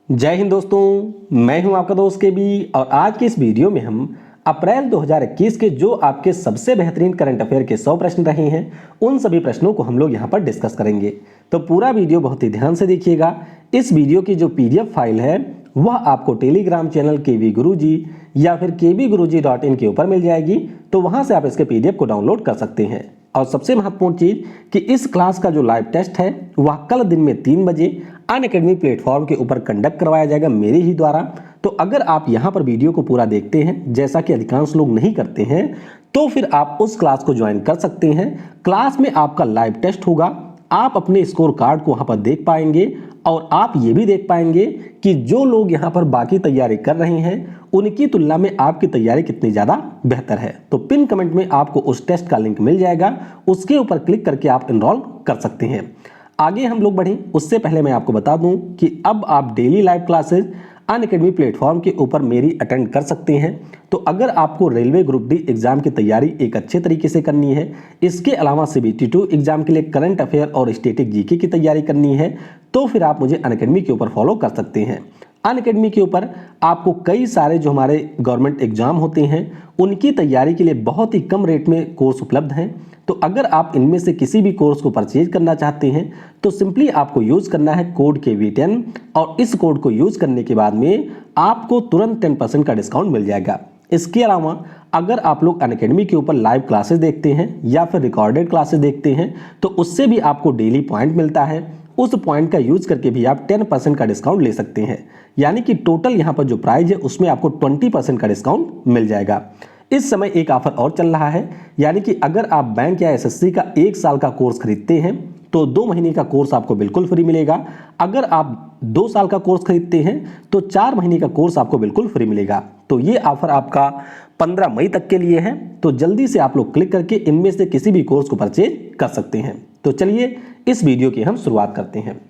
जय हिंद दोस्तों, मैं हूं आपका दोस्त के बी और आज की इस वीडियो में हम अप्रैल 2021 के जो आपके सबसे बेहतरीन करंट अफेयर के 100 प्रश्न रहे हैं उन सभी प्रश्नों को हम लोग यहां पर डिस्कस करेंगे। तो पूरा वीडियो बहुत ही ध्यान से देखिएगा। इस वीडियो की जो पीडीएफ फाइल है वह आपको टेलीग्राम चैनल केवी गुरुजी या फिर kbguruji.in के ऊपर मिल जाएगी। तो वहां से आप इसके पीडीएफ को डाउनलोड कर सकते हैं। और सबसे महत्वपूर्ण चीज कि इस क्लास का जो लाइव टेस्ट है वह कल दिन में 3 बजे अनअकैडमी प्लेटफॉर्म के ऊपर कंडक्ट करवाया जाएगा मेरे ही द्वारा। तो अगर आप यहां पर वीडियो को पूरा देखते हैं, जैसा कि अधिकांश लोग नहीं करते हैं, तो फिर आप उस क्लास को ज्वाइन कर सकते हैं। क्लास में आपका लाइव टेस्ट होगा, आप अपने स्कोर कार्ड को वहां पर देख पाएंगे और आप ये भी देख पाएंगे कि जो लोग यहां पर बाकी तैयारी कर रहे हैं उनकी तुलना में आपकी तैयारी कितनी ज्यादा बेहतर है। तो पिन कमेंट में आपको उस टेस्ट का लिंक मिल जाएगा, उसके ऊपर क्लिक करके आप एनरोल कर सकते हैं। आगे हम लोग बढ़ें उससे पहले मैं आपको बता दूं कि अब आप daily live classes Unacademy platform के ऊपर मेरी अटेंड कर सकते हैं। तो अगर आपको रेलवे ग्रुप डी एग्जाम की तैयारी एक अच्छे तरीके से करनी है, इसके अलावा सीबीटी 2 एग्जाम के लिए करंट अफेयर और स्टैटिक जीके की तैयारी करनी है, तो फिर आप मुझे अनअकैडमी के ऊपर फॉलो कर सकते हैं। अनअकैडमी के ऊपर आपको कई सारे जो हमारे गवर्नमेंट एग्जाम होते हैं उनकी तैयारी के लिए बहुत ही कम रेट में कोर्स उपलब्ध हैं। तो अगर आप इनमें से किसी भी कोर्स को परचेज करना चाहते हैं तो सिंपली आपको यूज करना है कोड KV10 और इस कोड को यूज करने के बाद में आपको तुरंत 10% का डिस्काउंट मिल जाएगा। इसके अलावा अगर आप लोग अनअकैडमी के ऊपर लाइव क्लासेस देखते हैं या फिर रिकॉर्डेड क्लासेस देखते हैं तो उससे भी आपको डेली पॉइंट मिलता है। उस पॉइंट का यूज करके भी आप 10% का डिस्काउंट ले सकते हैं, यानी कि टोटल यहाँ पर जो प्राइस है उसमें आपको 20% का डिस्काउंट मिल जाएगा। इस समय एक ऑफर और चल रहा है, यानी कि अगर आप बैंक या एसएससी का 1 साल का कोर्स खरीदते हैं तो 2 महीने का कोर्स आपको बिल्कुल फ्री मिलेगा। अगर आप 2 साल का कोर्स खरीदते हैं तो 4 महीने का कोर्स आपको बिल्कुल फ्री मिलेगा। तो ये ऑफर आपका 15 मई तक के लिए है। तो जल्दी से आप लोग क्लिक करके इनमें से किसी भी कोर्स को परचेज कर सकते हैं। तो चलिए इस वीडियो की हम शुरुआत करते हैं।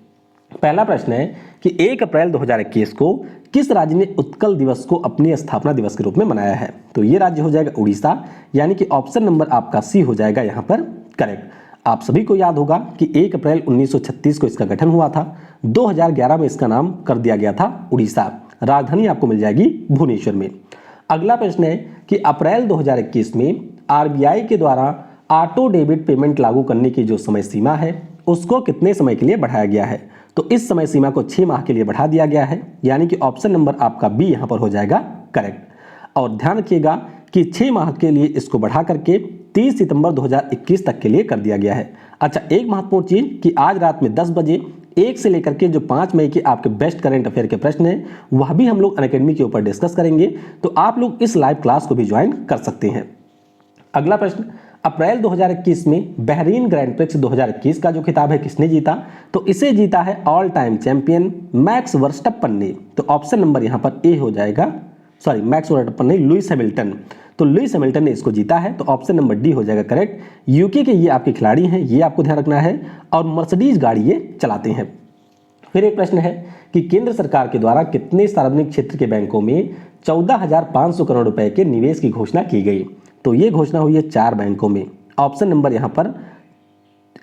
पहला प्रश्न है कि 1 अप्रैल 2021 को किस राज्य ने उत्कल दिवस को अपनी स्थापना दिवस के रूप में मनाया है? तो ये राज्य हो जाएगा उड़ीसा, यानी कि ऑप्शन नंबर आपका सी हो जाएगा यहाँ पर करेक्ट। आप सभी को याद होगा कि 1 अप्रैल 1936 को इसका गठन हुआ था। 2011 में इसका नाम कर दिया गया था उड़ीसा। राजधानी आपको मिल जाएगी भुवनेश्वर में। अगला प्रश्न है कि अप्रैल 2021 में आरबीआई के द्वारा ऑटो डेबिट पेमेंट लागू करने की जो समय सीमा है उसको कितने समय के लिए बढ़ाया गया है? तो इस समय सीमा को 6 माह के लिए बढ़ा दिया गया है, यानी कि ऑप्शन नंबर आपका बी यहां पर हो जाएगा करेक्ट। और ध्यान रखिएगा कि 6 माह के लिए इसको बढ़ा करके 30 सितंबर 2021 तक के लिए कर दिया गया है। अच्छा, एक महत्वपूर्ण चीज कि आज रात में 10 बजे 1 से लेकर के जो 5 मई के आपके बेस्ट करंट अफेयर के प्रश्न हैं वह भी हम लोग अनअकैडमी के ऊपर डिस्कस करेंगे। तो आप लोग इस लाइव क्लास को भी ज्वाइन कर सकते हैं। अगला प्रश्न, अप्रैल 2021 में बहरीन ग्रैंड प्रिक्स 2021 का जो खिताब है किसने जीता? तो इसे जीता है ऑल टाइम चैंपियन मैक्स वर्स्टप्पन ने। तो ऑप्शन नंबर यहां पर ए हो जाएगा, मैक्स वर्स्टप्पन नहीं, लुइस हैमिल्टन। तो लुइस हैमिल्टन ने इसको जीता है, तो ऑप्शन नंबर डी हो जाएगा करेक्ट। यूके के ये आपके खिलाड़ी हैं, ये आपको ध्यान रखना है, और मर्सिडीज गाड़ी ये चलाते हैं। फिर एक प्रश्न है कि केंद्र सरकार के द्वारा कितने सार्वजनिक क्षेत्र के बैंकों में 14,500 करोड़ रुपए के निवेश की घोषणा की गई? तो ये घोषणा हुई है 4 बैंकों में। ऑप्शन नंबर यहां पर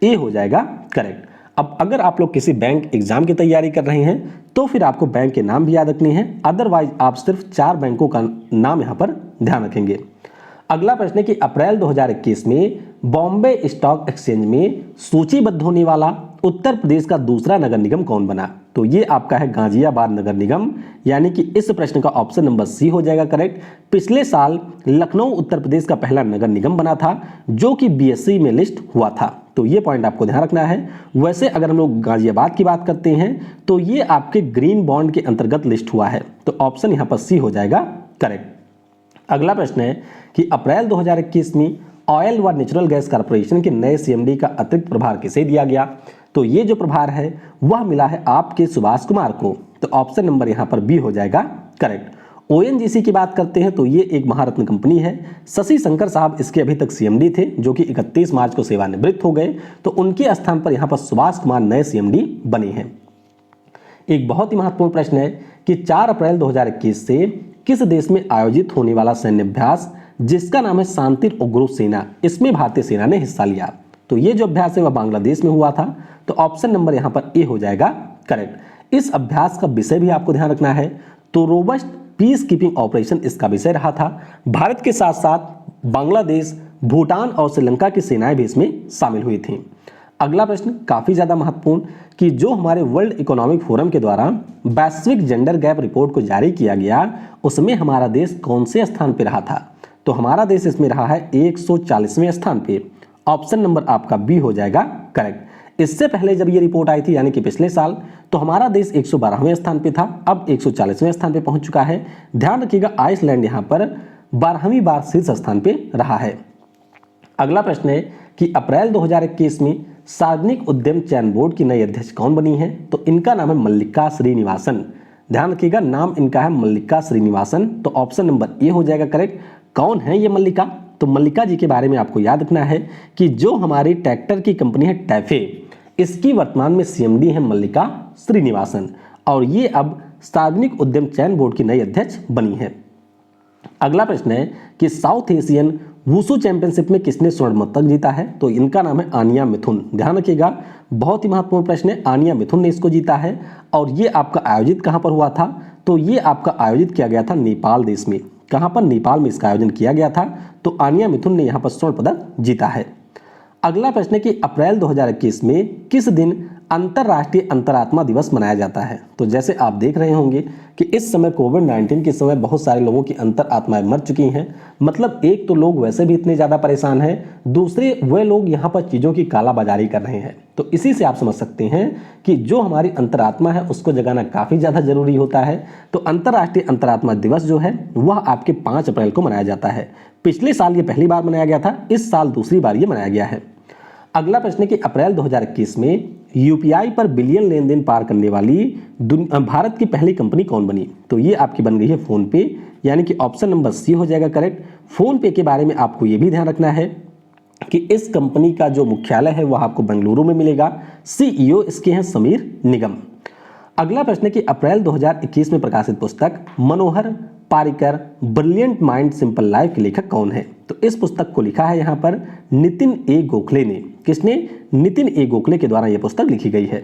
ए हो जाएगा करेक्ट। अब अगर आप लोग किसी बैंक एग्जाम की तैयारी कर रहे हैं तो फिर आपको बैंक के नाम भी याद रखने हैं, अदरवाइज आप सिर्फ 4 बैंकों का नाम यहां पर ध्यान रखेंगे। अगला प्रश्न है कि अप्रैल 2021 में बॉम्बे स्टॉक एक्सचेंज में सूचीबद्ध होने वाला उत्तर प्रदेश का दूसरा नगर निगम कौन बना? तो ये आपका है गाजियाबाद नगर निगम, यानी कि इस प्रश्न का ऑप्शन नंबर सी हो जाएगा करेक्ट। पिछले साल लखनऊ उत्तर प्रदेश का पहला नगर निगम बना था जो कि बीएससी में लिस्ट हुआ था। तो ये पॉइंट आपको ध्यान रखना है। वैसे अगर हम लोग गाजियाबाद की बात करते हैं तो ये आपके ग्रीन बॉन्ड के अंतर्गत लिस्ट हुआ है। तो ऑप्शन यहां पर सी हो जाएगा करेक्ट। अगला प्रश्न है कि अप्रैल 2021 में ऑयल व नेचुरल गैस कॉर्पोरेशन के नए सीएमडी का अतिरिक्त प्रभार किसे दिया गया? तो ये जो प्रभार है वह मिला है आपके सुभाष कुमार को। तो ऑप्शन नंबर यहां पर बी हो जाएगा करेक्ट। ओएनजीसी की बात करते हैं तो ये एक महारत्न कंपनी है। शशि शंकर साहब इसके अभी तक सीएमडी थे जो कि 31 मार्च को सेवानिवृत्त हो गए। तो उनके स्थान पर यहां पर सुभाष कुमार नए सीएमडी बने हैं। एक बहुत ही महत्वपूर्ण प्रश्न है कि 4 अप्रैल 2021 से किस देश में आयोजित होने वाला सैन्य अभ्यास जिसका नाम है शांति उग्र सेना, इसमें भारतीय सेना ने हिस्सा लिया? तो ये जो अभ्यास है वह बांग्लादेश में हुआ था। तो ऑप्शन नंबर यहां पर ए हो जाएगा करेक्ट। इस अभ्यास का विषय भी आपको ध्यान रखना है। तो रोबस्ट पीस कीपिंग ऑपरेशन इसका विषय रहा था। भारत के साथ साथ बांग्लादेश, भूटान और श्रीलंका की सेनाएं भी इसमें शामिल हुई थीं। अगला प्रश्न काफी ज्यादा महत्वपूर्ण कि जो हमारे वर्ल्ड इकोनॉमिक फोरम के द्वारा वैश्विक जेंडर गैप रिपोर्ट को जारी किया गया, उसमें हमारा देश कौन से स्थान पे रहा था? तो हमारा देश इसमें रहा है 140वें स्थान पे। ऑप्शन नंबर आपका बी हो जाएगा करेक्ट। इससे पहले जब ये रिपोर्ट आई थी यानी कि पिछले साल, तो हमारा देश 112वें स्थान पे था, अब 140वें स्थान पे पहुंच चुका है। ध्यान रखिएगा आइसलैंड यहां पर 12वीं बार शीर्ष स्थान पे रहा है। अगला प्रश्न है कि अप्रैल 2021 में सार्वजनिक उद्यम चयन बोर्ड की नई अध्यक्ष कौन बनी है? तो इनका नाम है मल्लिका श्रीनिवासन। ध्यान रखिएगा नाम इनका है मल्लिका श्रीनिवासन। तो ऑप्शन नंबर ए हो जाएगा करेक्ट। कौन है ये मल्लिका? तो मल्लिका जी के बारे में आपको याद रखना है कि जो हमारी ट्रैक्टर की कंपनी है टैफे, इसकी वर्तमान में सीएमडी है मल्लिका श्रीनिवासन और ये अब सार्वजनिक उद्यम चयन बोर्ड की नई अध्यक्ष बनी है। अगला प्रश्न है कि साउथ एशियन वुशु चैंपियनशिप में किसने स्वर्ण पदक जीता है? तो इनका नाम है आनिया मिथुन। ध्यान रखिएगा बहुत ही महत्वपूर्ण प्रश्न है। आनिया मिथुन ने इसको जीता है और ये आपका आयोजित कहां पर हुआ था? तो ये आपका आयोजित किया गया था नेपाल देश में। कहां पर? नेपाल में इसका आयोजन किया गया था। तो आनिया मिथुन ने यहां पर स्वर्ण पदक जीता है। अगला प्रश्न है कि अप्रैल 2021 में किस दिन अंतरराष्ट्रीय अंतरात्मा दिवस मनाया जाता है? तो जैसे आप देख रहे होंगे कि इस समय कोविड-19 के समय बहुत सारे लोगों की अंतरात्माएं मर चुकी हैं। मतलब एक तो लोग वैसे भी इतने ज़्यादा परेशान हैं, दूसरे वे लोग यहाँ पर चीज़ों की कालाबाजारी कर रहे हैं। तो इसी से आप समझ सकते हैं कि जो हमारी अंतरात्मा है उसको जगाना काफ़ी ज़्यादा जरूरी होता है। तो अंतर्राष्ट्रीय अंतरात्मा दिवस जो है वह आपके 5 अप्रैल को मनाया जाता है। पिछले साल ये पहली बार मनाया गया था, इस साल दूसरी बार ये मनाया गया है। अगला प्रश्न है कि अप्रैल 2021 में यूपीआई पर बिलियन लेन देन पार करने वाली भारत की पहली कंपनी कौन बनी? तो ये आपकी बन गई है फोन पे, यानी कि ऑप्शन नंबर सी हो जाएगा करेक्ट। फोन पे के बारे में आपको ये भी ध्यान रखना है कि इस कंपनी का जो मुख्यालय है वह आपको बेंगलुरु में मिलेगा। सीईओ इसके हैं समीर निगम। अगला प्रश्न है कि अप्रैल 2021 में प्रकाशित पुस्तक Manohar Parrikar brilliant mind simple life के लेखक कौन है? तो इस पुस्तक को लिखा है यहाँ पर नितिन ए गोखले ने। किसने? नितिन ए गोखले के द्वारा यह पुस्तक लिखी गई है।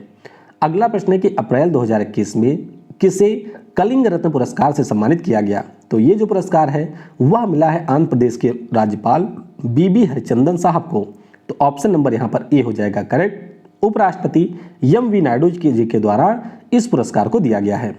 अगला प्रश्न है कि अप्रैल 2021 में किसे कलिंग रत्न पुरस्कार से सम्मानित किया गया? तो ये जो पुरस्कार है वह मिला है आंध्र प्रदेश के राज्यपाल बीबी हरिचंदन साहब को। तो ऑप्शन नंबर यहाँ पर ए हो जाएगा करेक्ट। उपराष्ट्रपति एम वी नायडू जी के द्वारा इस पुरस्कार को दिया गया है।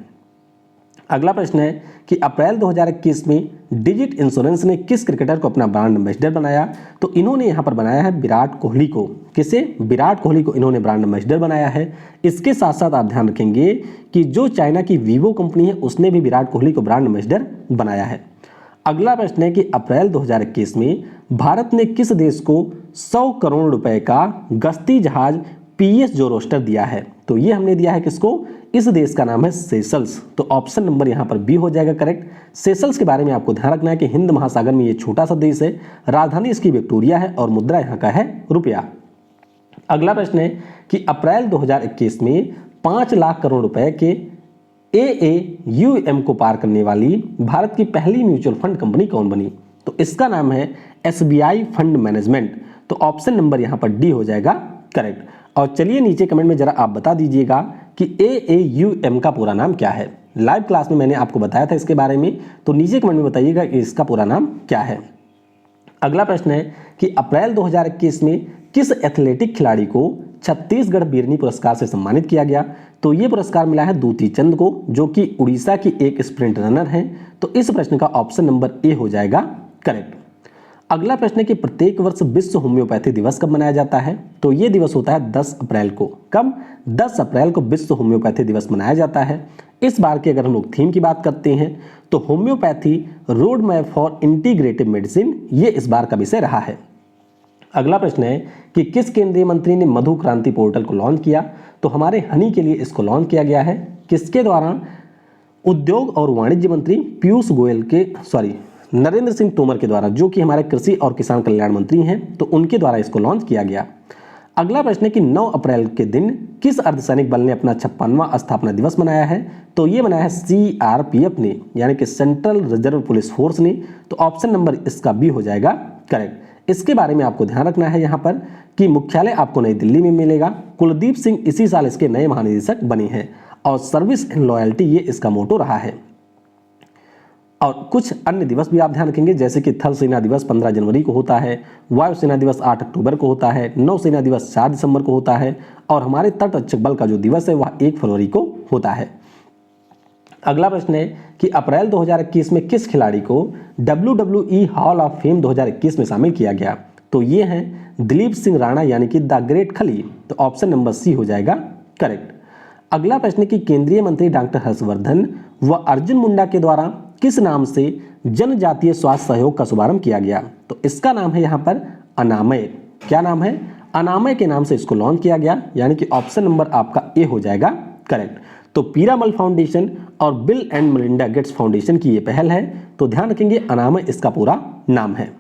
अगला प्रश्न है कि अप्रैल 2021 में डिजिट इंश्योरेंस ने किस क्रिकेटर को अपना ब्रांड एम्बेसडर बनाया? तो इन्होंने यहाँ पर बनाया है विराट कोहली को। किसे? विराट कोहली को इन्होंने ब्रांड एम्बेसडर बनाया है। इसके साथ साथ आप ध्यान रखेंगे कि जो चाइना की वीवो कंपनी है उसने भी विराट कोहली को ब्रांड एम्बेसडर बनाया है। अगला प्रश्न है कि अप्रैल 2021 में भारत ने किस देश को 100 करोड़ रुपए का गश्ती जहाज पीएस जोरोस्टर दिया है? तो ये हमने दिया है किसको? इस देश का नाम है सेशल्स। तो ऑप्शन नंबर यहाँ पर बी हो जाएगा करेक्ट। सेशल्स के बारे में आपको ध्यान रखना है कि हिंद महासागर में ये छोटा सा देश है, राजधानी इसकी विक्टोरिया है और मुद्रा यहाँ का है रुपया। अगला प्रश्न है कि अप्रैल 2021 में 5 लाख करोड़ रुपए के AAUM को पार करने वाली भारत की पहली म्यूचुअल फंड कंपनी कौन बनी? तो इसका नाम है SBI फंड मैनेजमेंट। तो ऑप्शन नंबर यहाँ पर डी हो जाएगा करेक्ट। और चलिए नीचे कमेंट में जरा आप बता दीजिएगा कि AAUM का पूरा नाम क्या है। लाइव क्लास में मैंने आपको बताया था इसके बारे में, तो नीचे कमेंट में बताइएगा कि इसका पूरा नाम क्या है। अगला प्रश्न है कि अप्रैल 2021 में किस एथलेटिक खिलाड़ी को छत्तीसगढ़ बीरनी पुरस्कार से सम्मानित किया गया? तो ये पुरस्कार मिला है दूती चंद को, जो कि उड़ीसा की एक स्प्रिंट रनर हैं। तो इस प्रश्न का ऑप्शन नंबर ए हो जाएगा करेक्ट। अगला प्रश्न है कि प्रत्येक वर्ष विश्व होम्योपैथी दिवस कब मनाया जाता है? तो ये दिवस होता है 10 अप्रैल को। कब? 10 अप्रैल को विश्व होम्योपैथी दिवस मनाया जाता है। इस बार की अगर हम लोग थीम की बात करते हैं तो homeopathy road map for integrative medicine, ये इस बार का विषय रहा है। अगला प्रश्न है कि किस केंद्रीय मंत्री ने मधु क्रांति पोर्टल को लॉन्च किया? तो हमारे हनी के लिए इसको लॉन्च किया गया है। किसके द्वारा? उद्योग और वाणिज्य मंत्री पीयूष गोयल के नरेंद्र सिंह तोमर के द्वारा, जो कि हमारे कृषि और किसान कल्याण मंत्री हैं, तो उनके द्वारा इसको लॉन्च किया गया। अगला प्रश्न है कि 9 अप्रैल के दिन किस अर्धसैनिक बल ने अपना 56वां स्थापना दिवस मनाया है? तो ये मनाया है CRPF ने, यानी कि सेंट्रल रिजर्व पुलिस फोर्स ने। तो ऑप्शन नंबर इसका बी हो जाएगा करेक्ट। इसके बारे में आपको ध्यान रखना है यहाँ पर कि मुख्यालय आपको नई दिल्ली में मिलेगा। कुलदीप सिंह इसी साल इसके नए महानिदेशक बने हैं और सर्विस एंड लॉयल्टी ये इसका मोटो रहा है। और कुछ अन्य दिवस भी आप ध्यान रखेंगे, जैसे कि थल सेना दिवस 15 जनवरी को होता है, वायुसेना दिवस 8 अक्टूबर को होता है, नौसेना दिवस 4 दिसंबर को होता है और हमारे तटरक्षक बल का जो दिवस है वह 1 फरवरी को होता है। अगला प्रश्न है कि अप्रैल 2021 में किस खिलाड़ी को WWE हॉल ऑफ फेम 2021 में शामिल किया गया? तो ये हैं दिलीप सिंह राणा यानी कि द ग्रेट खली। तो ऑप्शन नंबर सी हो जाएगा करेक्ट। अगला प्रश्न है कि केंद्रीय मंत्री डॉक्टर हर्षवर्धन व अर्जुन मुंडा के द्वारा किस नाम से जनजातीय स्वास्थ्य सहयोग का शुभारंभ किया गया? तो इसका नाम है यहाँ पर अनामय। क्या नाम है? अनामय के नाम से इसको लॉन्च किया गया, यानी कि ऑप्शन नंबर आपका ए हो जाएगा करेक्ट। तो पीरामल फाउंडेशन और bill and Melinda Gates foundation की ये पहल है, तो ध्यान रखेंगे अनामय इसका पूरा नाम है।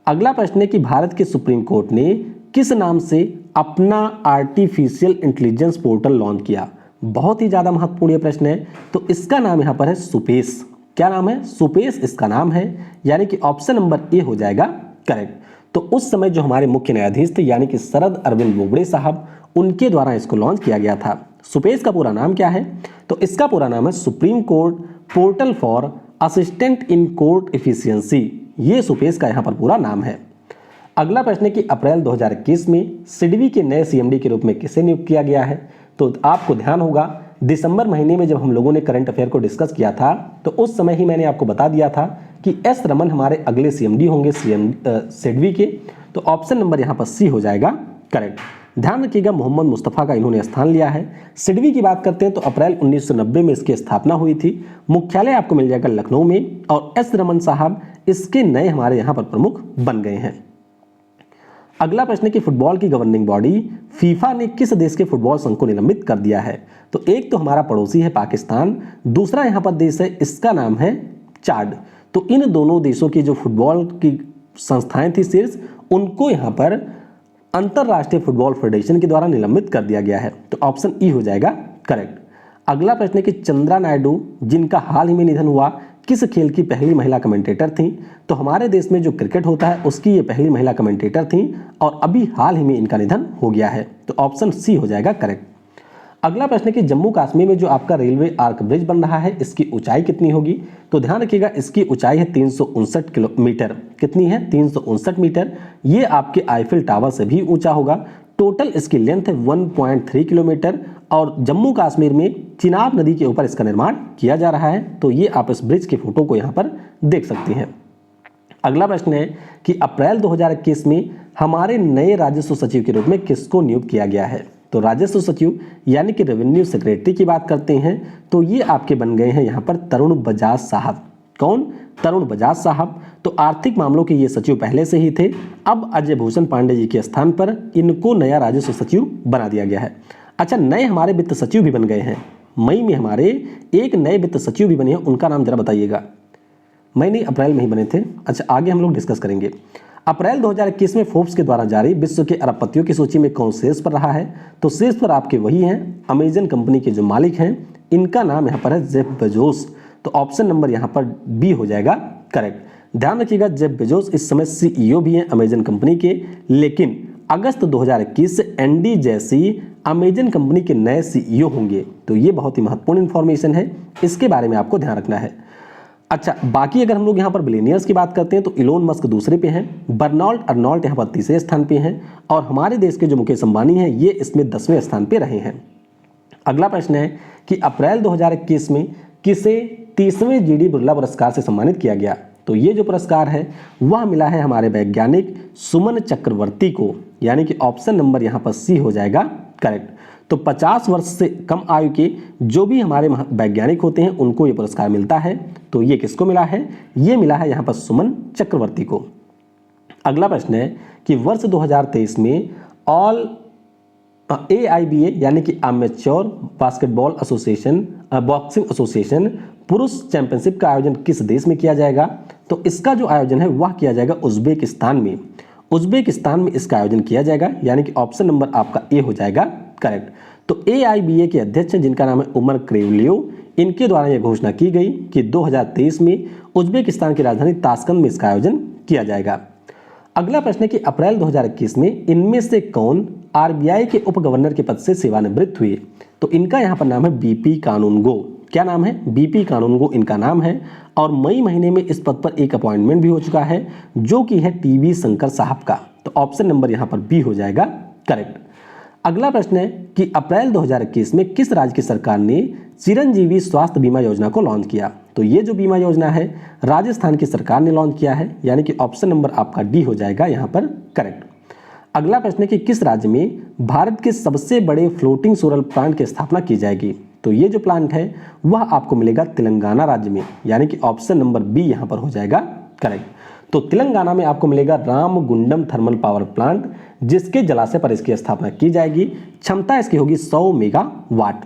अगला प्रश्न है कि भारत के सुप्रीम कोर्ट ने किस नाम से अपना आर्टिफिशियल इंटेलिजेंस पोर्टल लॉन्च किया? बहुत ही ज्यादा महत्वपूर्ण प्रश्न है। तो इसका नाम यहाँ पर है सुपेश। क्या नाम है? सुपेश इसका नाम है, यानी कि ऑप्शन नंबर ए हो जाएगा करेक्ट। तो उस समय जो हमारे मुख्य न्यायाधीश थे यानी कि शरद अरविंद बोबड़े साहब, उनके द्वारा इसको लॉन्च किया गया था। सुपेश का पूरा नाम क्या है? तो इसका पूरा नाम है supreme court portal for assistant in court efficiency. ये सुपेश का यहाँ पर पूरा नाम है। अगला प्रश्न है कि अप्रैल 2021 में सिडबी के नए सीएमडी के रूप में किसे नियुक्त किया गया है? तो आपको ध्यान होगा दिसंबर महीने में जब हम लोगों ने करंट अफेयर को डिस्कस किया था, तो उस समय ही मैंने आपको बता दिया था कि एस रमन हमारे अगले सीएमडी होंगे सिडबी के। तो ऑप्शन नंबर यहाँ पर सी हो जाएगा करेक्ट। ध्यान रखिएगा मोहम्मद मुस्तफ़ा का इन्होंने स्थान लिया है। सिडबी की बात करते हैं तो अप्रैल 1990 में इसकी स्थापना हुई थी। मुख्यालय आपको मिल जाएगा लखनऊ में और एस रमन साहब इसके नए हमारे यहाँ पर प्रमुख बन गए हैं। अगला प्रश्न है कि फुटबॉल की गवर्निंग बॉडी फीफा ने किस देश के फुटबॉल संघ को निलंबित कर दिया है? तो एक तो हमारा पड़ोसी है पाकिस्तान, दूसरा यहाँ पर देश है इसका नाम है चाड। तो इन दोनों देशों की जो फुटबॉल की संस्थाएं थी शीर्ष, उनको यहाँ पर अंतरराष्ट्रीय फुटबॉल फेडरेशन के द्वारा निलंबित कर दिया गया है। तो ऑप्शन ई हो जाएगा करेक्ट। अगला प्रश्न है कि चंद्रा नायडू जिनका हाल ही में निधन हुआ, किस खेल की पहली महिला कमेंटेटर थी? तो हमारे देश में जो क्रिकेट होता है उसकी ये पहली महिला कमेंटेटर थी और अभी हाल ही में इनका निधन हो गया है। तो ऑप्शन सी हो जाएगा करेक्ट। अगला प्रश्न है कि जम्मू कश्मीर में जो आपका रेलवे आर्क ब्रिज बन रहा है इसकी ऊंचाई कितनी होगी? तो ध्यान रखिएगा इसकी ऊंचाई है 359 किलोमीटर। कितनी है? 359 मीटर। ये आपके आईफिल टावर से भी ऊंचा होगा। टोटल इसकी लेंथ है 1.3 किलोमीटर और जम्मू कश्मीर में चिनाब नदी के ऊपर इसका निर्माण किया जा रहा है। तो ये आप इस ब्रिज की फोटो को यहाँ पर देख सकती हैं। अगला प्रश्न है कि अप्रैल 2021 में हमारे नए राजस्व सचिव के रूप में किसको नियुक्त किया गया है? तो राजस्व सचिव यानी कि रेवेन्यू सेक्रेटरी की बात करते हैं तो ये आपके बन गए हैं यहाँ पर तरुण बजाज साहब। कौन? तरुण बजाज साहब। तो आर्थिक मामलों के ये सचिव पहले से ही थे, अब अजय भूषण पांडे जी के स्थान पर इनको नया राजस्व सचिव बना दिया गया है। अच्छा, नए हमारे वित्त सचिव भी बन गए हैं। मई में हमारे एक नए वित्त सचिव भी बने हैं, उनका नाम जरा बताइएगा। मई नहीं, अप्रैल में ही बने थे। अच्छा, आगे हम लोग डिस्कस करेंगे। अप्रैल 2021 में फोर्ब्स के द्वारा जारी विश्व के अरबपतियों की सूची में कौन शीर्ष पर रहा है? तो शीर्ष पर आपके वही हैं अमेजन कंपनी के जो मालिक हैं, इनका नाम यहाँ पर है जेफ बेजोस। तो ऑप्शन नंबर यहाँ पर बी हो जाएगा करेक्ट। ध्यान रखिएगा जेफ बेजोस इस समय सीईओ भी हैं अमेजन कंपनी के, लेकिन अगस्त 2021 से एंडी जैसी अमेजन कंपनी के नए सीईओ होंगे। तो ये बहुत ही महत्वपूर्ण इंफॉर्मेशन है, इसके बारे में आपको ध्यान रखना है। अच्छा, बाकी अगर हम लोग यहाँ पर बिलियनियर्स की बात करते हैं तो इलोन मस्क दूसरे पे हैं, बर्नाल्ड अर्नॉल्ट यहाँ पर तीसरे स्थान पे हैं और हमारे देश के जो मुकेश अंबानी हैं ये इसमें 10वें स्थान पे रहे हैं। अगला प्रश्न है कि अप्रैल 2021 में किसे 30वें जीडी बिरला पुरस्कार से सम्मानित किया गया? तो ये जो पुरस्कार है वह मिला है हमारे वैज्ञानिक सुमन चक्रवर्ती को, यानी कि ऑप्शन नंबर यहाँ पर सी हो जाएगा करेक्ट। तो 50 वर्ष से कम आयु के जो भी हमारे वैज्ञानिक होते हैं उनको ये पुरस्कार मिलता है। तो ये किसको मिला है? ये मिला है यहाँ पर सुमन चक्रवर्ती को। अगला प्रश्न है कि वर्ष 2023 में ऑल AIBA यानी कि amateur basketball association boxing association पुरुष चैंपियनशिप का आयोजन किस देश में किया जाएगा? तो इसका जो आयोजन है वह किया जाएगा उज्बेकिस्तान में। उज्बेकिस्तान में इसका आयोजन किया जाएगा, यानी कि ऑप्शन नंबर आपका ए हो जाएगा करेक्ट। तो AIBA के अध्यक्ष हैं जिनका नाम है उमर क्रेवलियो, इनके द्वारा यह घोषणा की गई कि 2023 में उज्बेकिस्तान की राजधानी ताशकंद में इसका आयोजन किया जाएगा। अगला प्रश्न है कि अप्रैल 2021 में इनमें से कौन RBI के उप गवर्नर के पद से सेवानिवृत्त हुए? तो इनका यहाँ पर नाम है बीपी कानूनगो। क्या नाम है? बीपी कानूनगो इनका नाम है। और मई महीने में इस पद पर एक अपॉइंटमेंट भी हो चुका है, जो कि है टीवी शंकर साहब का। तो ऑप्शन नंबर यहाँ पर बी हो जाएगा करेक्ट। अगला प्रश्न है कि अप्रैल 2021 में किस राज्य की सरकार ने चिरंजीवी स्वास्थ्य बीमा योजना को लॉन्च किया? तो ये जो बीमा योजना है राजस्थान की सरकार ने लॉन्च किया है, यानी कि ऑप्शन नंबर आपका डी हो जाएगा यहाँ पर करेक्ट। अगला प्रश्न है कि किस राज्य में भारत के सबसे बड़े फ्लोटिंग सोलर प्लांट की स्थापना की जाएगी? तो ये जो प्लांट है वह आपको मिलेगा तेलंगाना राज्य में, यानी कि ऑप्शन नंबर बी यहाँ पर हो जाएगा करेक्ट। तो तेलंगाना में आपको मिलेगा रामगुंडम थर्मल पावर प्लांट, जिसके जलाशय पर इसकी स्थापना की जाएगी। क्षमता इसकी होगी 100 मेगावाट।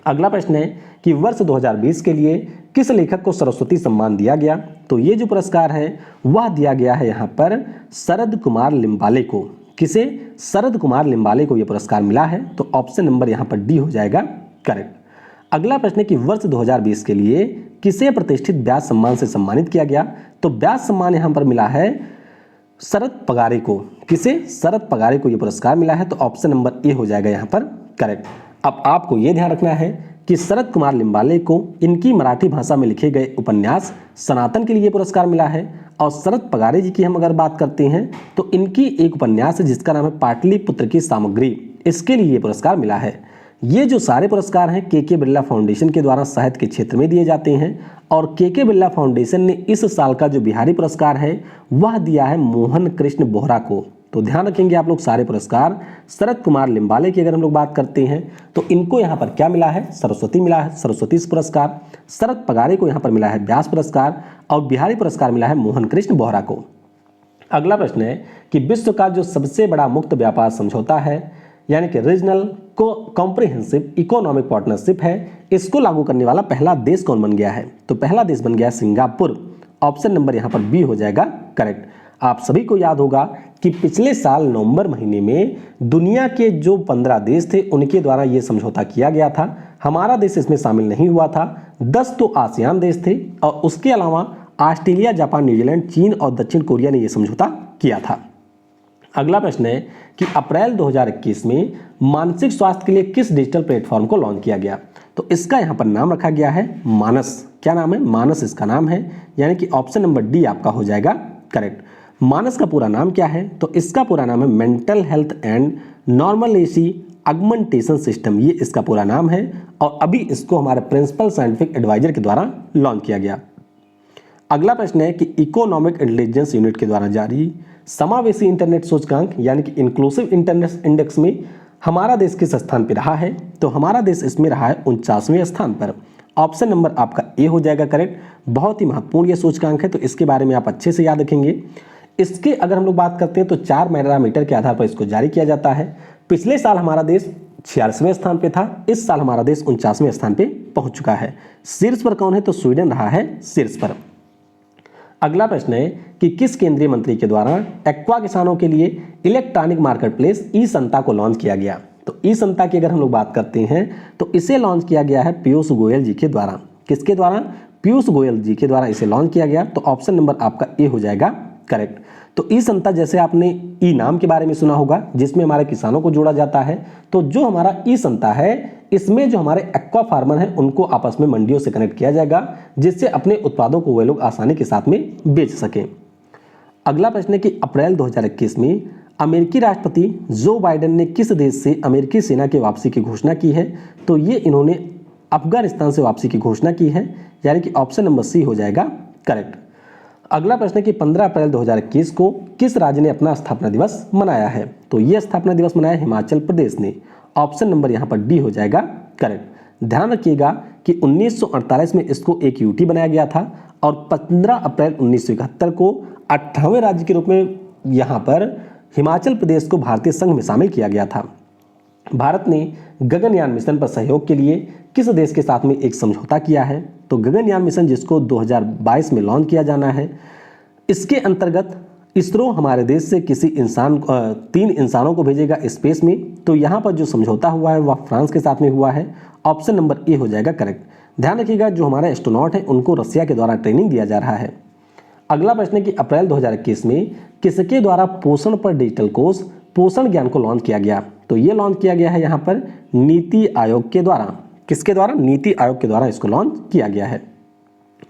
अगला प्रश्न है कि वर्ष 2020 के लिए किस लेखक को सरस्वती सम्मान दिया गया? तो ये जो पुरस्कार है वह दिया गया है यहाँ पर शरद कुमार लिम्बाले को। किसे? शरद कुमार लिम्बाले को यह पुरस्कार मिला है। तो ऑप्शन नंबर यहाँ पर डी हो जाएगा करेक्ट। अगला प्रश्न है कि वर्ष 2020 के लिए किसे प्रतिष्ठित व्यास सम्मान से सम्मानित किया गया? तो व्यास सम्मान यहाँ पर मिला है शरद पगारे को। किसे? शरद पगारे को यह पुरस्कार मिला है। तो ऑप्शन नंबर ए हो जाएगा यहाँ पर करेक्ट। अब आपको यह ध्यान रखना है कि शरद कुमार लिम्बाले को इनकी मराठी भाषा में लिखे गए उपन्यास सनातन के लिए पुरस्कार मिला है। और शरद पगारे जी की हम अगर बात करते हैं तो इनकी एक उपन्यास है जिसका नाम है पाटलिपुत्र की सामग्री, इसके लिए ये पुरस्कार मिला है। ये जो सारे पुरस्कार हैं के बिरला फाउंडेशन के द्वारा साहित्य के क्षेत्र में दिए जाते हैं। और के बिरला फाउंडेशन ने इस साल का जो बिहारी पुरस्कार है वह दिया है मोहन कृष्ण बोहरा को। तो ध्यान रखेंगे आप लोग सारे पुरस्कार। शरद कुमार लिम्बाले की अगर हम लोग बात करते हैं तो इनको यहाँ पर क्या मिला है? सरस्वती मिला है, सरस्वती पुरस्कार। शरद पगारे को यहाँ पर मिला है व्यास पुरस्कार और बिहारी पुरस्कार मिला है मोहन कृष्ण बोहरा को। अगला प्रश्न है कि विश्व का जो सबसे बड़ा मुक्त व्यापार समझौता है, यानी कि रीजनल कॉम्प्रिहेंसिव इकोनॉमिक पार्टनरशिप है, इसको लागू करने वाला पहला देश कौन बन गया है? तो पहला देश बन गया सिंगापुर। ऑप्शन नंबर यहाँ पर बी हो जाएगा करेक्ट। आप सभी को याद होगा कि पिछले साल नवंबर महीने में दुनिया के जो 15 देश थे उनके द्वारा ये समझौता किया गया था। हमारा देश इसमें शामिल नहीं हुआ था। 10 तो आसियान देश थे और उसके अलावा ऑस्ट्रेलिया, जापान, न्यूजीलैंड, चीन और दक्षिण कोरिया ने यह समझौता किया था। अगला प्रश्न है कि अप्रैल 2021 में मानसिक स्वास्थ्य के लिए किस डिजिटल प्लेटफॉर्म को लॉन्च किया गया? तो इसका यहाँ पर नाम रखा गया है मानस। क्या नाम है? मानस इसका नाम है, यानी कि ऑप्शन नंबर डी आपका हो जाएगा करेक्ट। मानस का पूरा नाम क्या है? तो इसका पूरा नाम है mental health and normality augmentation system, ये इसका पूरा नाम है। और अभी इसको हमारे प्रिंसिपल साइंटिफिक एडवाइजर के द्वारा लॉन्च किया गया। अगला प्रश्न है कि इकोनॉमिक इंटेलिजेंस यूनिट के द्वारा जारी समावेशी इंटरनेट सूचकांक यानी कि इंक्लूसिव इंटरनेट इंडेक्स में हमारा देश किस स्थान पर रहा है? तो हमारा देश इसमें रहा है 49वें स्थान पर। ऑप्शन नंबर आपका ए हो जाएगा करेक्ट। बहुत ही महत्वपूर्ण ये सूचकांक है, तो इसके बारे में आप अच्छे से याद रखेंगे। इसके अगर हम लोग बात करते हैं तो 4 पैरामीटर के आधार पर इसको जारी किया जाता है। पिछले साल हमारा देश 46वें स्थान पे था, इस साल हमारा देश 49वें स्थान पे पहुंच चुका है। शीर्ष पर कौन है? तो स्वीडन रहा है शीर्ष पर। अगला प्रश्न है कि किस केंद्रीय मंत्री के द्वारा एक्वा किसानों के लिए इलेक्ट्रॉनिक मार्केटप्लेस ई संता को लॉन्च किया गया? तो ई संता की अगर हम लोग बात करते हैं तो इसे लॉन्च किया गया है पीयूष गोयल जी के द्वारा। किसके द्वारा? पीयूष गोयल जी के द्वारा इसे लॉन्च किया गया। तो ऑप्शन नंबर आपका ए हो जाएगा करेक्ट। तो ई संता, जैसे आपने ई नाम के बारे में सुना होगा जिसमें हमारे किसानों को जोड़ा जाता है, तो जो हमारा ई संता है इसमें जो हमारे एक्वा फार्मर हैं उनको आपस में मंडियों से कनेक्ट किया जाएगा, जिससे अपने उत्पादों को वे लोग आसानी के साथ में बेच सकें। अगला प्रश्न है कि अप्रैल 2021 में अमेरिकी राष्ट्रपति जो बाइडेन ने किस देश से अमेरिकी सेना की वापसी की घोषणा की है? तो ये इन्होंने अफगानिस्तान से वापसी की घोषणा की है, यानी कि ऑप्शन नंबर सी हो जाएगा करेक्ट। अगला प्रश्न है कि 15 अप्रैल 2021 को किस राज्य ने अपना स्थापना दिवस मनाया है? तो यह स्थापना दिवस मनाया हिमाचल प्रदेश ने। ऑप्शन नंबर यहाँ पर डी हो जाएगा करेक्ट। ध्यान रखिएगा कि 1948 में इसको एक यूटी बनाया गया था और 15 अप्रैल 1971 को 18वें राज्य के रूप में यहाँ पर हिमाचल प्रदेश को भारतीय संघ में शामिल किया गया था। भारत ने गगनयान मिशन पर सहयोग के लिए किस देश के साथ में एक समझौता किया है? तो गगनयान मिशन जिसको 2022 में लॉन्च किया जाना है, इसके अंतर्गत इसरो हमारे देश से किसी 3 इंसानों को भेजेगा स्पेस में। तो यहाँ पर जो समझौता हुआ है वह फ्रांस के साथ में हुआ है। ऑप्शन नंबर ए हो जाएगा करेक्ट। ध्यान रखिएगा जो हमारे एस्ट्रोनॉट हैं उनको रसिया के द्वारा ट्रेनिंग दिया जा रहा है। अगला प्रश्न है कि अप्रैल 2021 में किसके द्वारा पोषण पर डिजिटल कोर्स पोषण ज्ञान को लॉन्च किया गया? तो ये लॉन्च किया गया है यहाँ पर नीति आयोग के द्वारा। किसके द्वारा? नीति आयोग के द्वारा इसको लॉन्च किया गया है।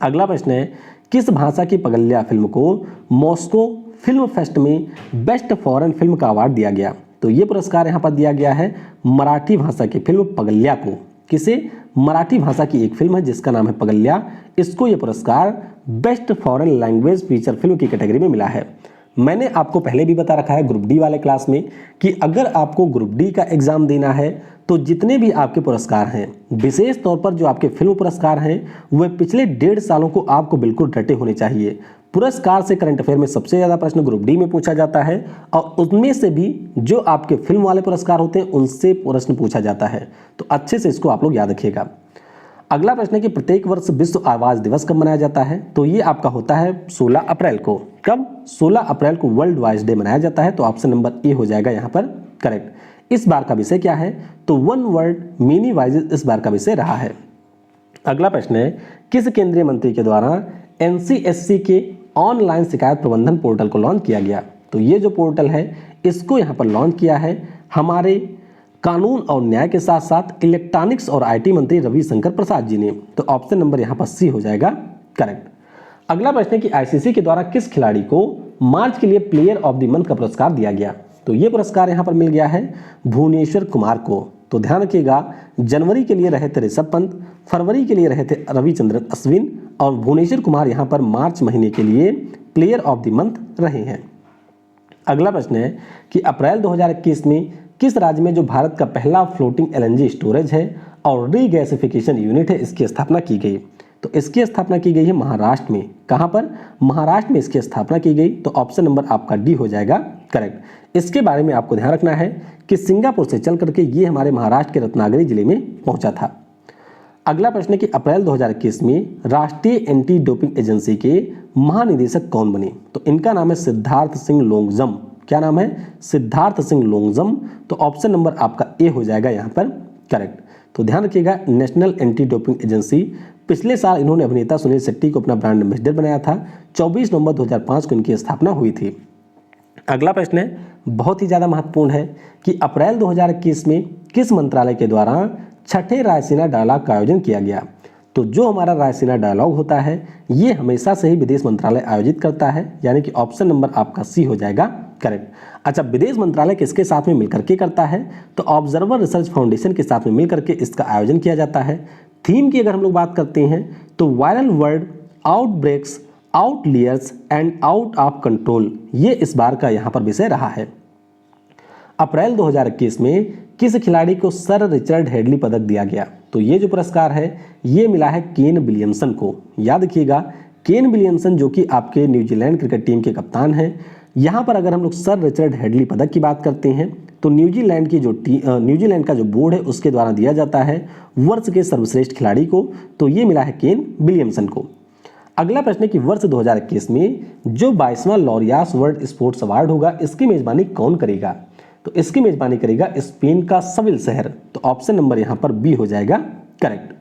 अगला प्रश्न है, किस भाषा की पगल्या फिल्म को मॉस्को फिल्म फेस्ट में बेस्ट फॉरेन फिल्म का अवार्ड दिया गया? तो ये पुरस्कार यहाँ पर दिया गया है मराठी भाषा की फिल्म पगल्या को। किसे? मराठी भाषा की एक फिल्म है जिसका नाम है पगल्या, इसको ये पुरस्कार best foreign language feature film की कैटेगरी में मिला है। मैंने आपको पहले भी बता रखा है ग्रुप डी वाले क्लास में कि अगर आपको ग्रुप डी का एग्जाम देना है तो जितने भी आपके पुरस्कार हैं, विशेष तौर पर जो आपके फिल्म पुरस्कार हैं, वे पिछले 1.5 सालों को आपको बिल्कुल रटे होने चाहिए। पुरस्कार से करंट अफेयर में सबसे ज़्यादा प्रश्न ग्रुप डी में पूछा जाता है और उनमें से भी जो आपके फिल्म वाले पुरस्कार होते हैं उनसे प्रश्न पूछा जाता है, तो अच्छे से इसको आप लोग याद रखिएगा। अगला प्रश्न है कि प्रत्येक वर्ष विश्व आवाज़ दिवस कब मनाया जाता है? तो ये आपका होता है 16 अप्रैल को। कब? 16 अप्रैल को वर्ल्ड वॉइस डे मनाया जाता है, तो ऑप्शन नंबर ए हो जाएगा यहाँ पर करेक्ट। इस बार का विषय क्या है? तो वन वर्ल्ड मेनी वॉइसेस इस बार का विषय रहा है। अगला प्रश्न है, किस केंद्रीय मंत्री के द्वारा एनसीएससी के ऑनलाइन शिकायत प्रबंधन पोर्टल को लॉन्च किया गया? तो ये जो पोर्टल है इसको यहाँ पर लॉन्च किया है हमारे कानून और न्याय के साथ साथ इलेक्ट्रॉनिक्स और आईटी मंत्री रविशंकर प्रसाद जी ने, तो ऑप्शन नंबर यहाँ पर सी हो जाएगा करेक्ट। अगला प्रश्न है कि आईसीसी के द्वारा किस खिलाड़ी को मार्च के लिए प्लेयर ऑफ द मंथ का पुरस्कार दिया गया? तो ये पुरस्कार यहाँ पर मिल गया है भुवनेश्वर कुमार को। तो ध्यान रखिएगा, जनवरी के लिए रहे थे ऋषभ पंत, फरवरी के लिए रहे थे रविचंद्रन अश्विन और भुवनेश्वर कुमार यहाँ पर मार्च महीने के लिए प्लेयर ऑफ द मंथ रहे हैं। अगला प्रश्न है कि अप्रैल 2021 में किस राज्य में जो भारत का पहला फ्लोटिंग एलएनजी स्टोरेज है और रीगैसिफिकेशन यूनिट है इसकी स्थापना की गई? तो इसकी स्थापना की गई है महाराष्ट्र में। कहाँ पर? महाराष्ट्र में इसकी स्थापना की गई, तो ऑप्शन नंबर आपका डी हो जाएगा करेक्ट। इसके बारे में आपको ध्यान रखना है कि सिंगापुर से चल करके ये हमारे महाराष्ट्र के रत्नागिरी जिले में पहुंचा था। अगला प्रश्न है कि अप्रैल 2021 में राष्ट्रीय एंटी डोपिंग एजेंसी के महानिदेशक कौन बने? तो इनका नाम है सिद्धार्थ सिंह लोंगजम। क्या नाम है? सिद्धार्थ सिंह लोंगजम। तो ऑप्शन नंबर आपका ए हो जाएगा यहाँ पर करेक्ट। तो ध्यान रखिएगा, नेशनल एंटी डोपिंग एजेंसी, पिछले साल इन्होंने अभिनेता सुनील शेट्टी को अपना ब्रांड एम्बेसडर बनाया था। 24 नवंबर 2005 को इनकी स्थापना हुई थी। अगला प्रश्न है, बहुत ही ज़्यादा महत्वपूर्ण है कि अप्रैल 2021 में किस मंत्रालय के द्वारा छठे रायसीना डायलॉग का आयोजन किया गया? तो जो हमारा रायसीना डायलॉग होता है ये हमेशा से ही विदेश मंत्रालय आयोजित करता है, यानी कि ऑप्शन नंबर आपका सी हो जाएगा करेक्ट। अच्छा, विदेश मंत्रालय किसके साथ में मिलकर के करता है? तो ऑब्जर्वर रिसर्च फाउंडेशन के साथ में मिलकर के इसका आयोजन किया जाता है। थीम की अगर हम लोग बात करते हैं तो viral word, outbreaks, outliers and out of control, ये इस बार का यहाँ पर विषय रहा है। अप्रैल 2021 में किस खिलाड़ी को सर रिचर्ड हेडली पदक दिया गया? तो ये जो पुरस्कार है ये मिला है केन विलियमसन को। याद रखिएगा, केन विलियमसन जो कि आपके न्यूजीलैंड क्रिकेट टीम के कप्तान हैं। यहाँ पर अगर हम लोग सर रिचर्ड हेडली पदक की बात करते हैं तो न्यूजीलैंड का जो बोर्ड है उसके द्वारा दिया जाता है वर्ष के सर्वश्रेष्ठ खिलाड़ी को, तो ये मिला है केन विलियमसन को। अगला प्रश्न है कि वर्ष 2021 में जो 22वां लॉरियास वर्ल्ड स्पोर्ट्स अवार्ड होगा इसकी मेजबानी कौन करेगा? तो इसकी मेजबानी करेगा स्पेन का सविल शहर, तो ऑप्शन नंबर यहाँ पर बी हो जाएगा करेक्ट।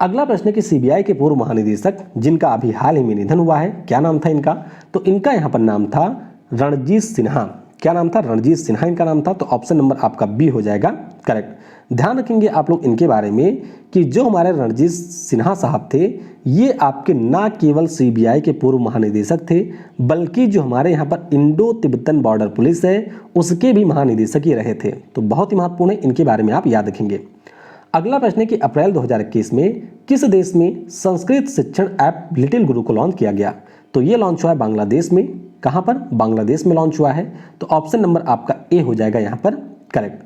अगला प्रश्न है कि सीबीआई के पूर्व महानिदेशक जिनका अभी हाल ही में निधन हुआ है, क्या नाम था इनका? तो इनका यहाँ पर नाम था रणजीत सिन्हा। क्या नाम था? रणजीत सिन्हा इनका नाम था, तो ऑप्शन नंबर आपका बी हो जाएगा करेक्ट। ध्यान रखेंगे आप लोग इनके बारे में कि जो हमारे रणजीत सिन्हा साहब थे ये आपके ना केवल सीबीआई के पूर्व महानिदेशक थे बल्कि जो हमारे यहाँ पर इंडो तिब्बतन बॉर्डर पुलिस है उसके भी महानिदेशक ही रहे थे, तो बहुत ही महत्वपूर्ण है, इनके बारे में आप याद रखेंगे। अगला प्रश्न है कि अप्रैल 2021 में किस देश में संस्कृत शिक्षण ऐप लिटिल गुरु को लॉन्च किया गया? तो ये लॉन्च हुआ है बांग्लादेश में। कहाँ पर? बांग्लादेश में लॉन्च हुआ है, तो ऑप्शन नंबर आपका ए हो जाएगा यहाँ पर करेक्ट।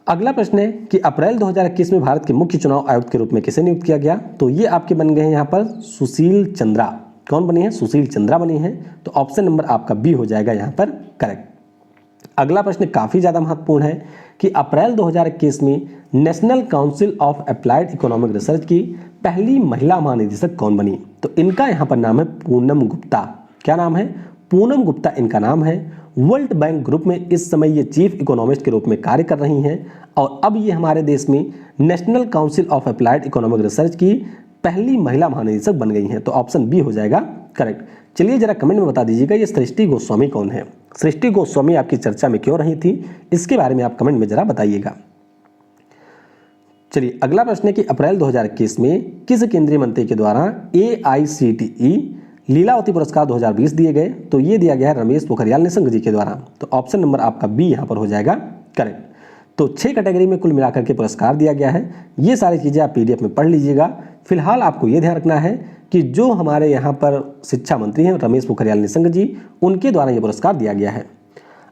अगला प्रश्न है कि अप्रैल 2021 में भारत के मुख्य चुनाव आयुक्त के रूप में किसे नियुक्त किया गया? तो ये आपके बन गए हैं यहाँ पर सुशील चंद्रा। कौन बने हैं? सुशील चंद्रा बने हैं, तो ऑप्शन नंबर आपका बी हो जाएगा यहाँ पर करेक्ट। अगला प्रश्न काफ़ी ज़्यादा महत्वपूर्ण है कि अप्रैल 2021 में national council of applied economic research की पहली महिला महानिदेशक कौन बनी? तो इनका यहाँ पर नाम है पूनम गुप्ता। क्या नाम है? पूनम गुप्ता इनका नाम है। वर्ल्ड बैंक ग्रुप में इस समय ये चीफ इकोनॉमिस्ट के रूप में कार्य कर रही हैं और अब ये हमारे देश में national council of applied economic research की पहली महिला महानिदेशक बन गई हैं, तो ऑप्शन बी हो जाएगा करेक्ट। चलिए जरा कमेंट में बता दीजिएगा ये सृष्टि गोस्वामी कौन है? सृष्टि गोस्वामी आपकी चर्चा में क्यों रही थी, इसके बारे में आप कमेंट में जरा बताइएगा। चलिए अगला प्रश्न है कि अप्रैल 2021 में किस केंद्रीय मंत्री के द्वारा AICTE लीलावती पुरस्कार 2020 दिए गए? तो ये दिया गया है रमेश पोखरियाल निशंक जी के द्वारा। तो ऑप्शन नंबर आपका बी यहाँ पर हो जाएगा करेक्ट। तो 6 कैटेगरी में कुल मिलाकर के पुरस्कार दिया गया है। ये सारी चीज़ें आप PDF में पढ़ लीजिएगा। फिलहाल आपको ये ध्यान रखना है कि जो हमारे यहाँ पर शिक्षा मंत्री हैं रमेश पोखरियाल निशंक जी, उनके द्वारा ये पुरस्कार दिया गया है।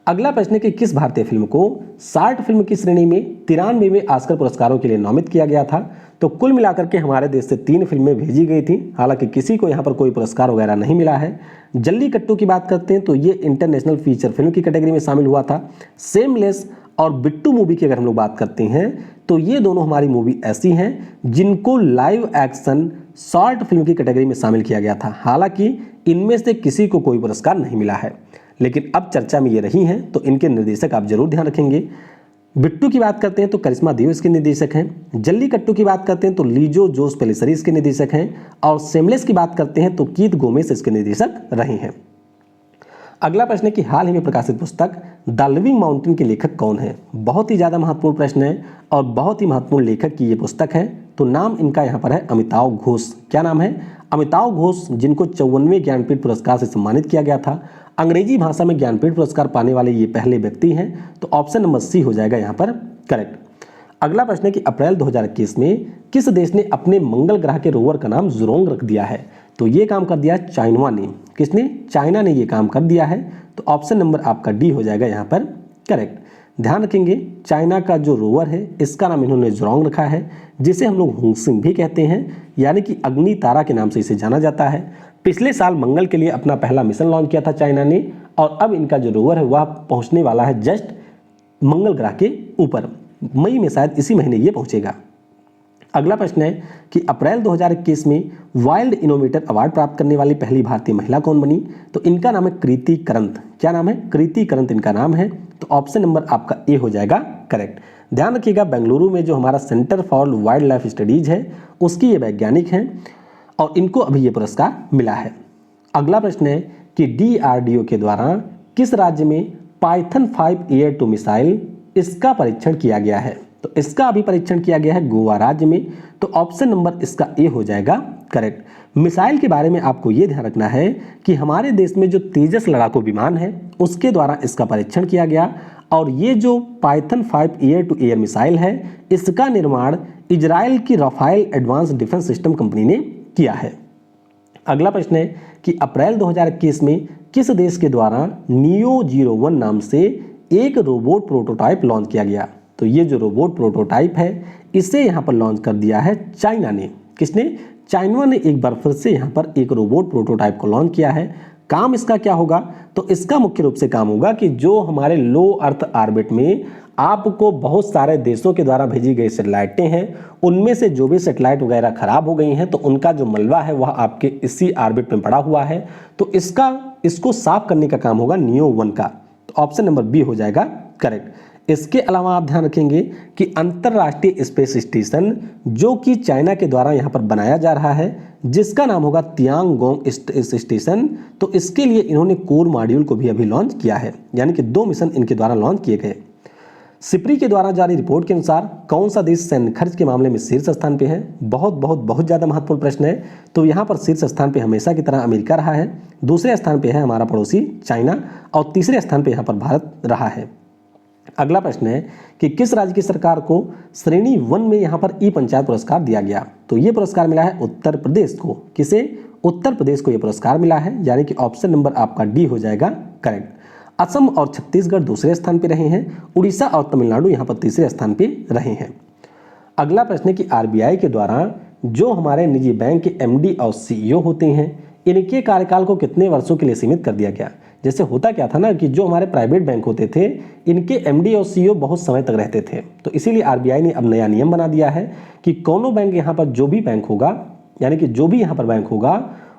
अगला प्रश्न है कि किस भारतीय फिल्म को 60 फिल्म की श्रेणी में 93वें ऑस्कर पुरस्कारों के लिए नामित किया गया था? तो कुल मिलाकर के हमारे देश से 3 फिल्में भेजी गई थी, हालांकि किसी को यहाँ पर कोई पुरस्कार वगैरह नहीं मिला है। जल्लीकट्टू की बात करते हैं तो ये इंटरनेशनल फीचर फिल्म की कैटेगरी में शामिल हुआ था। सेमलेस और बिट्टू मूवी की अगर हम लोग बात करते हैं तो ये दोनों हमारी मूवी ऐसी हैं जिनको लाइव एक्शन शॉर्ट फिल्म की कैटेगरी में शामिल किया गया था। हालांकि इनमें से किसी को कोई पुरस्कार नहीं मिला है, लेकिन अब चर्चा में ये रही हैं तो इनके निर्देशक आप जरूर ध्यान रखेंगे। बिट्टू की बात करते हैं तो करिश्मा देव इसके निर्देशक हैं। जल्लीकट्टू की बात करते हैं तो लीजो जोस पेलिसरी इसके निर्देशक हैं। और सेमलेस की बात करते हैं तो कीथ गोमेस इसके निर्देशक रहे हैं। अगला प्रश्न है कि हाल ही में प्रकाशित पुस्तक द लिविंग माउंटेन के लेखक कौन है? बहुत ही ज़्यादा महत्वपूर्ण प्रश्न है और बहुत ही महत्वपूर्ण लेखक की ये पुस्तक है। तो नाम इनका यहाँ पर है अमिताव घोष। क्या नाम है? अमिताव घोष, जिनको 54वें ज्ञानपीठ पुरस्कार से सम्मानित किया गया था। अंग्रेजी भाषा में ज्ञानपीठ पुरस्कार पाने वाले ये पहले व्यक्ति हैं। तो ऑप्शन नंबर सी हो जाएगा यहाँ पर करेक्ट। अगला प्रश्न है कि अप्रैल 2021 में किस देश ने अपने मंगल ग्रह के रोवर का नाम ज़ुरोंग रख दिया है? तो ये काम कर दिया चाइना ने। किसने? चाइना ने ये काम कर दिया है। तो ऑप्शन नंबर आपका डी हो जाएगा यहाँ पर करेक्ट। ध्यान रखेंगे चाइना का जो रोवर है इसका नाम इन्होंने ज़ुरोंग रखा है, जिसे हम लोग होंगसिंग भी कहते हैं, यानी कि अग्नि तारा के नाम से इसे जाना जाता है। पिछले साल मंगल के लिए अपना पहला मिशन लॉन्च किया था चाइना ने, और अब इनका जो रोवर है वह पहुंचने वाला है जस्ट मंगल ग्रह के ऊपर। मई में शायद इसी महीने ये पहुंचेगा। अगला प्रश्न है कि अप्रैल 2021 में वाइल्ड इनोवेटर अवार्ड प्राप्त करने वाली पहली भारतीय महिला कौन बनी? तो इनका नाम है कृति करंत। क्या नाम है? कृति करंत इनका नाम है। तो ऑप्शन नंबर आपका ए हो जाएगा करेक्ट। ध्यान रखिएगा बेंगलुरु में जो हमारा centre for wild life studies है उसकी ये वैज्ञानिक हैं और इनको अभी ये पुरस्कार मिला है। अगला प्रश्न है कि DRDO के द्वारा किस राज्य में पाइथन 5 एयर टू मिसाइल इसका परीक्षण किया गया है? तो इसका अभी परीक्षण किया गया है गोवा राज्य में। तो ऑप्शन नंबर इसका ए हो जाएगा करेक्ट। मिसाइल के बारे में आपको ये ध्यान रखना है कि हमारे देश में जो तेजस लड़ाकू विमान है उसके द्वारा इसका परीक्षण किया गया, और ये जो Python 5 air to air missile है इसका निर्माण इजराइल की Rafael advance defence system company ने किया है। अगला प्रश्न है कि अप्रैल 2021 में किस देश के द्वारा नियो 01 नाम से एक रोबोट प्रोटोटाइप लॉन्च किया गया? तो ये जो रोबोट प्रोटोटाइप है इसे यहाँ पर लॉन्च कर दिया है चाइना ने। किसने? चाइना ने एक बार फिर से यहाँ पर एक रोबोट प्रोटोटाइप को लॉन्च किया है। काम इसका क्या होगा? तो इसका मुख्य रूप से काम होगा कि जो हमारे लो अर्थ ऑर्बिट में आपको बहुत सारे देशों के द्वारा भेजी गई सैटेलाइटें हैं, उनमें से जो भी सैटेलाइट वगैरह खराब हो गई हैं तो उनका जो मलबा है वह आपके इसी ऑर्बिट में पड़ा हुआ है। तो इसको साफ करने का काम होगा नियो 1 का। तो ऑप्शन नंबर बी हो जाएगा करेक्ट। इसके अलावा आप ध्यान रखेंगे कि अंतरराष्ट्रीय स्पेस स्टेशन जो कि चाइना के द्वारा यहाँ पर बनाया जा रहा है, जिसका नाम होगा तियांगोंग स्टेशन, तो इसके लिए इन्होंने कोर मॉड्यूल को भी अभी लॉन्च किया है, यानी कि 2 मिशन इनके द्वारा लॉन्च किए गए। सिप्री के द्वारा जारी रिपोर्ट के अनुसार कौन सा देश सैन्य खर्च के मामले में शीर्ष स्थान पे है? बहुत ज़्यादा महत्वपूर्ण प्रश्न है। तो यहाँ पर शीर्ष स्थान पे हमेशा की तरह अमेरिका रहा है, दूसरे स्थान पे है हमारा पड़ोसी चाइना, और तीसरे स्थान पे यहाँ पर भारत रहा है। अगला प्रश्न है कि किस राज्य की सरकार को श्रेणी 1 में यहाँ पर ई पंचायत पुरस्कार दिया गया? तो ये पुरस्कार मिला है उत्तर प्रदेश को। किसे? उत्तर प्रदेश को ये पुरस्कार मिला है, यानी कि ऑप्शन नंबर आपका डी हो जाएगा करेक्ट। असम और छत्तीसगढ़ दूसरे स्थान पे रहे हैं, उड़ीसा और तमिलनाडु यहाँ पर तीसरे स्थान पे रहे हैं। अगला प्रश्न है कि RBI के द्वारा जो हमारे निजी बैंक के MD और CEO होते हैं इनके कार्यकाल को कितने वर्षों के लिए सीमित कर दिया गया? जैसे होता क्या था ना कि जो हमारे प्राइवेट बैंक होते थे इनके MD और CEO बहुत समय तक रहते थे, तो इसीलिए RBI ने अब नया नियम बना दिया है कि कौनों बैंक यहाँ पर जो भी बैंक होगा, यानी कि जो भी यहाँ पर बैंक होगा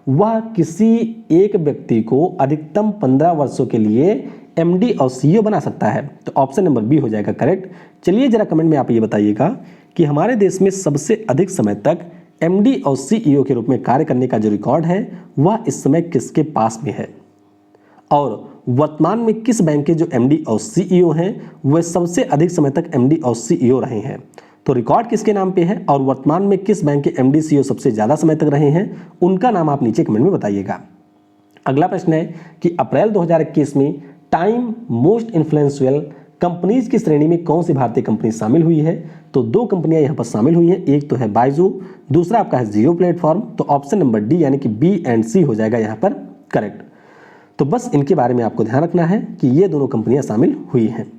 वह किसी एक व्यक्ति को अधिकतम 15 वर्षों के लिए MD और CEO बना सकता है। तो ऑप्शन नंबर बी हो जाएगा करेक्ट। चलिए जरा कमेंट में आप ये बताइएगा कि हमारे देश में सबसे अधिक समय तक MD और CEO के रूप में कार्य करने का जो रिकॉर्ड है वह इस समय किसके पास में है, और वर्तमान में किस बैंक के जो एमडी और सीईओ हैं वह सबसे अधिक समय तक एमडी और सीईओ रहे हैं? तो रिकॉर्ड किसके नाम पे है और वर्तमान में किस बैंक के एमडी सीईओ सबसे ज्यादा समय तक रहे हैं, उनका नाम आप नीचे कमेंट में बताइएगा। अगला प्रश्न है कि अप्रैल 2021 में टाइम मोस्ट इन्फ्लुएंशियल कंपनीज की श्रेणी में कौन सी भारतीय कंपनी शामिल हुई है? तो दो कंपनियां यहां पर शामिल हुई हैं, एक तो है बाइजू, दूसरा आपका है जियो प्लेटफॉर्म। तो ऑप्शन नंबर डी यानी कि बी एंड सी हो जाएगा यहां पर करेक्ट। तो बस इनके बारे में आपको ध्यान रखना है कि ये दोनों कंपनियां शामिल हुई हैं।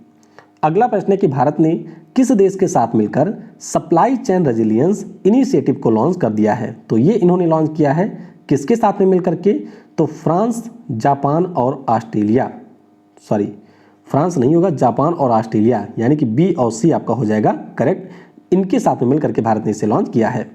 अगला प्रश्न है कि भारत ने किस देश के साथ मिलकर सप्लाई चेन रेजिलियंस इनिशिएटिव को लॉन्च कर दिया है? तो ये इन्होंने लॉन्च किया है किसके साथ में मिलकर के? तो फ्रांस, जापान और ऑस्ट्रेलिया, सॉरी फ्रांस नहीं होगा, जापान और ऑस्ट्रेलिया, यानी कि बी और सी आपका हो जाएगा करेक्ट। इनके साथ में मिलकर के भारत ने इसे लॉन्च किया है।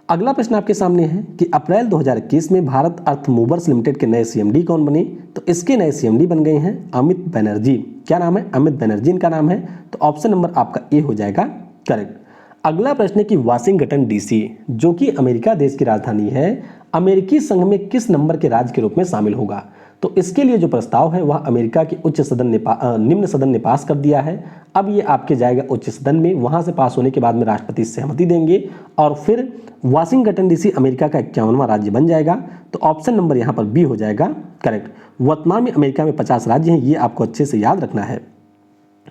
अगला प्रश्न आपके सामने है कि अप्रैल 2021 में भारत अर्थ मूवर्स लिमिटेड के नए सीएमडी कौन बने? तो इसके नए सीएमडी बन गए हैं अमित बनर्जी। क्या नाम है? अमित बनर्जी इनका नाम है। तो ऑप्शन नंबर आपका ए हो जाएगा करेक्ट। अगला प्रश्न है कि वाशिंगटन डीसी जो कि अमेरिका देश की राजधानी है, अमेरिकी संघ में किस नंबर के राज्य के रूप में शामिल होगा? तो इसके लिए जो प्रस्ताव है वह अमेरिका के उच्च सदन ने निम्न सदन ने पास कर दिया है। अब ये आपके जाएगा उच्च सदन में, वहां से पास होने के बाद में राष्ट्रपति सहमति देंगे और फिर वाशिंगटन डीसी अमेरिका का 51वां राज्य बन जाएगा। तो ऑप्शन नंबर यहाँ पर बी हो जाएगा करेक्ट। वर्तमान में अमेरिका में 50 राज्य हैं, ये आपको अच्छे से याद रखना है।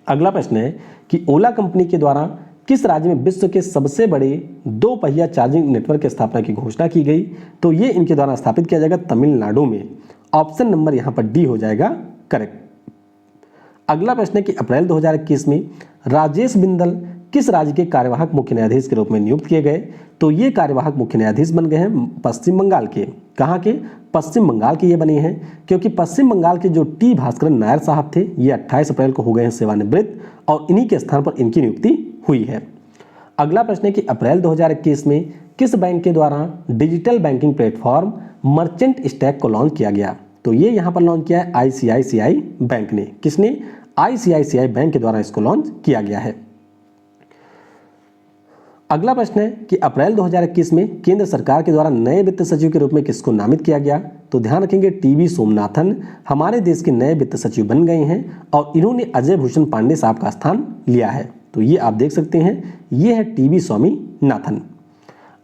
अगला प्रश्न है कि ओला कंपनी के द्वारा किस राज्य में विश्व के सबसे बड़े दो पहिया चार्जिंग नेटवर्क की स्थापना की घोषणा की गई? तो ये इनके द्वारा स्थापित किया जाएगा तमिलनाडु में। ऑप्शन नंबर यहां पर डी हो जाएगा करेक्ट। अगला प्रश्न है कि अप्रैल 2021 में राजेश बिंदल किस राज्य के कार्यवाहक मुख्य न्यायाधीश के रूप में नियुक्त किए गए? तो ये कार्यवाहक मुख्य न्यायाधीश बन गए हैं पश्चिम बंगाल के। कहाँ के? पश्चिम बंगाल के ये बने हैं, क्योंकि पश्चिम बंगाल के जो टी भास्करन नायर साहब थे ये 28 अप्रैल को हो गए हैं सेवानिवृत्त और इन्हीं के स्थान पर इनकी नियुक्ति हुई है। अगला प्रश्न है कि अप्रैल 2021 में किस बैंक के द्वारा digital banking platform merchant stack को लॉन्च किया गया? तो ये यहां पर लॉन्च किया है आईसीआईसीआई बैंक ने। किसने? आईसीआईसीआई बैंक के द्वारा इसको लॉन्च किया गया है। अगला प्रश्न है कि अप्रैल 2021 में केंद्र सरकार के द्वारा नए वित्त सचिव के रूप में किसको नामित किया गया? तो ध्यान रखेंगे टीवी सोमनाथन हमारे देश के नए वित्त सचिव बन गए हैं और इन्होंने अजय भूषण पांडे साहब का स्थान लिया है। तो ये आप देख सकते हैं, ये है टीवी स्वामीनाथन।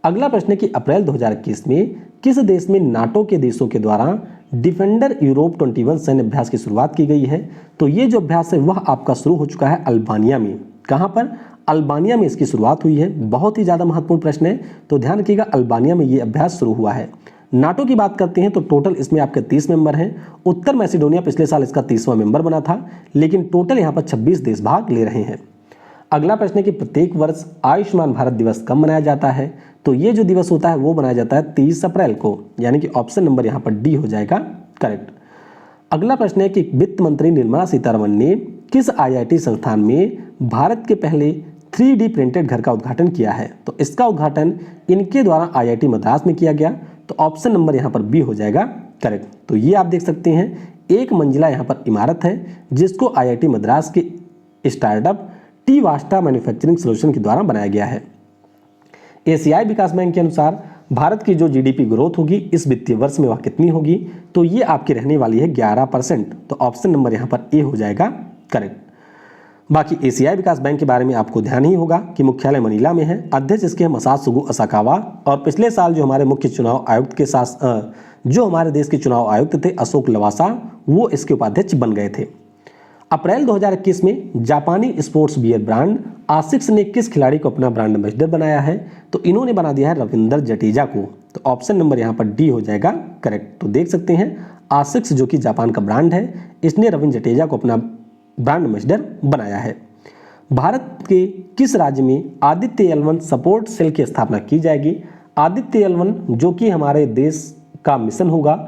अगला प्रश्न है कि अप्रैल 2021 में किस देश में नाटो के देशों के द्वारा डिफेंडर यूरोप 21 सैन्य अभ्यास की शुरुआत की गई है? तो ये जो अभ्यास है वह आपका शुरू हो चुका है अल्बानिया में। कहां पर? अल्बानिया में इसकी शुरुआत हुई है। बहुत ही ज्यादा महत्वपूर्ण प्रश्न है, तो ध्यान रखिएगा अल्बानिया में ये अभ्यास शुरू हुआ है। नाटो की बात करते हैं तो टोटल इसमें आपके 30 मेंबर हैं। उत्तर मैसिडोनिया पिछले साल इसका 30वां मेंबर बना था, लेकिन टोटल यहाँ पर 26 देश भाग ले रहे हैं। अगला प्रश्न है कि प्रत्येक वर्ष आयुष्मान भारत दिवस कब मनाया जाता है? तो ये जो दिवस होता है वो मनाया जाता है 30 अप्रैल को, यानी कि ऑप्शन नंबर यहाँ पर डी हो जाएगा करेक्ट। अगला प्रश्न है कि वित्त मंत्री निर्मला सीतारमण ने किस आईआईटी संस्थान में भारत के पहले 3D प्रिंटेड घर का उद्घाटन किया है? तो इसका उद्घाटन इनके द्वारा आईआईटी मद्रास में किया गया। तो ऑप्शन नंबर यहाँ पर बी हो जाएगा करेक्ट। तो ये आप देख सकते हैं, एक मंजिला यहाँ पर इमारत है जिसको आईआईटी मद्रास के स्टार्टअप टी वास्टा मैन्युफैक्चरिंग सोल्यूशन के द्वारा बनाया गया है। एशियाई विकास बैंक के अनुसार भारत की जो जीडीपी ग्रोथ होगी इस वित्तीय वर्ष में वह कितनी होगी? तो ये आपकी रहने वाली है 11%। तो ऑप्शन नंबर यहाँ पर ए हो जाएगा करेक्ट। बाकी एशियाई विकास बैंक के बारे में आपको ध्यान ही होगा कि मुख्यालय मनीला में है, अध्यक्ष इसके हैं मसात्सुगु असाकावा और पिछले साल जो हमारे मुख्य चुनाव आयुक्त के साथ जो हमारे देश के चुनाव आयुक्त थे अशोक लवासा, वो इसके उपाध्यक्ष बन गए थे। अप्रैल 2021 में जापानी स्पोर्ट्स बियर ब्रांड आसिक्स ने किस खिलाड़ी को अपना ब्रांड एम्बेसडर बनाया है? तो इन्होंने बना दिया है रविंदर जडेजा को। तो ऑप्शन नंबर यहाँ पर डी हो जाएगा करेक्ट। तो देख सकते हैं आसिक्स जो कि जापान का ब्रांड है, इसने रविंद्र जडेजा को अपना ब्रांड एम्बेसडर बनाया है। भारत के किस राज्य में आदित्य L1 सपोर्ट सेल की स्थापना की जाएगी? आदित्य L1 जो कि हमारे देश का मिशन होगा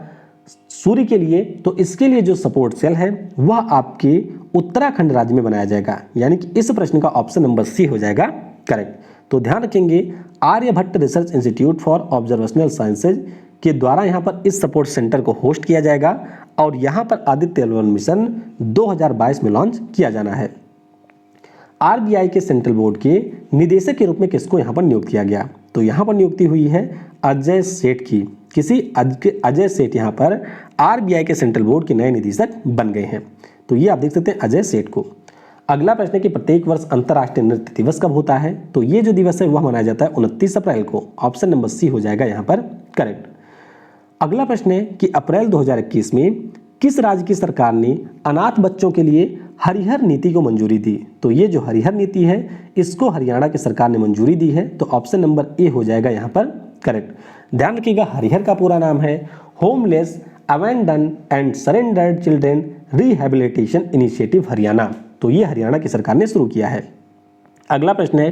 सूर्य के लिए, तो इसके लिए जो सपोर्ट सेल है वह आपके उत्तराखंड राज्य में बनाया जाएगा, यानी कि इस प्रश्न का ऑप्शन नंबर सी हो जाएगा करेक्ट। तो ध्यान रखेंगे Aryabhatta research institute for observational sciences के द्वारा यहाँ पर इस सपोर्ट सेंटर को होस्ट किया जाएगा और यहाँ पर आदित्य L1 मिशन 2022 में लॉन्च किया जाना है। आरबीआई के सेंट्रल बोर्ड के निदेशक के रूप में किसको यहाँ पर नियुक्त किया गया? तो यहाँ पर नियुक्ति हुई है अजय सेठ की। किसी अजय सेठ यहाँ पर आरबीआई के सेंट्रल बोर्ड के नए निदेशक बन गए हैं। तो ये आप देख सकते हैं अजय सेठ को। अगला प्रश्न है कि प्रत्येक वर्ष अंतर्राष्ट्रीय नृत्य दिवस कब होता है? तो ये जो दिवस है वह मनाया जाता है 29 अप्रैल को। ऑप्शन नंबर सी हो जाएगा यहाँ पर करेक्ट। अगला प्रश्न है कि अप्रैल 2021 में किस राज्य की सरकार ने अनाथ बच्चों के लिए हरिहर नीति को मंजूरी दी? तो ये जो हरिहर नीति है इसको हरियाणा की सरकार ने मंजूरी दी है। तो ऑप्शन नंबर ए हो जाएगा यहाँ पर करेक्ट। ध्यान रखिएगा हरिहर का पूरा नाम है homeless abandon and surrendered children rehabilitation initiative Haryana. तो ये हरियाणा की सरकार ने शुरू किया है। अगला प्रश्न है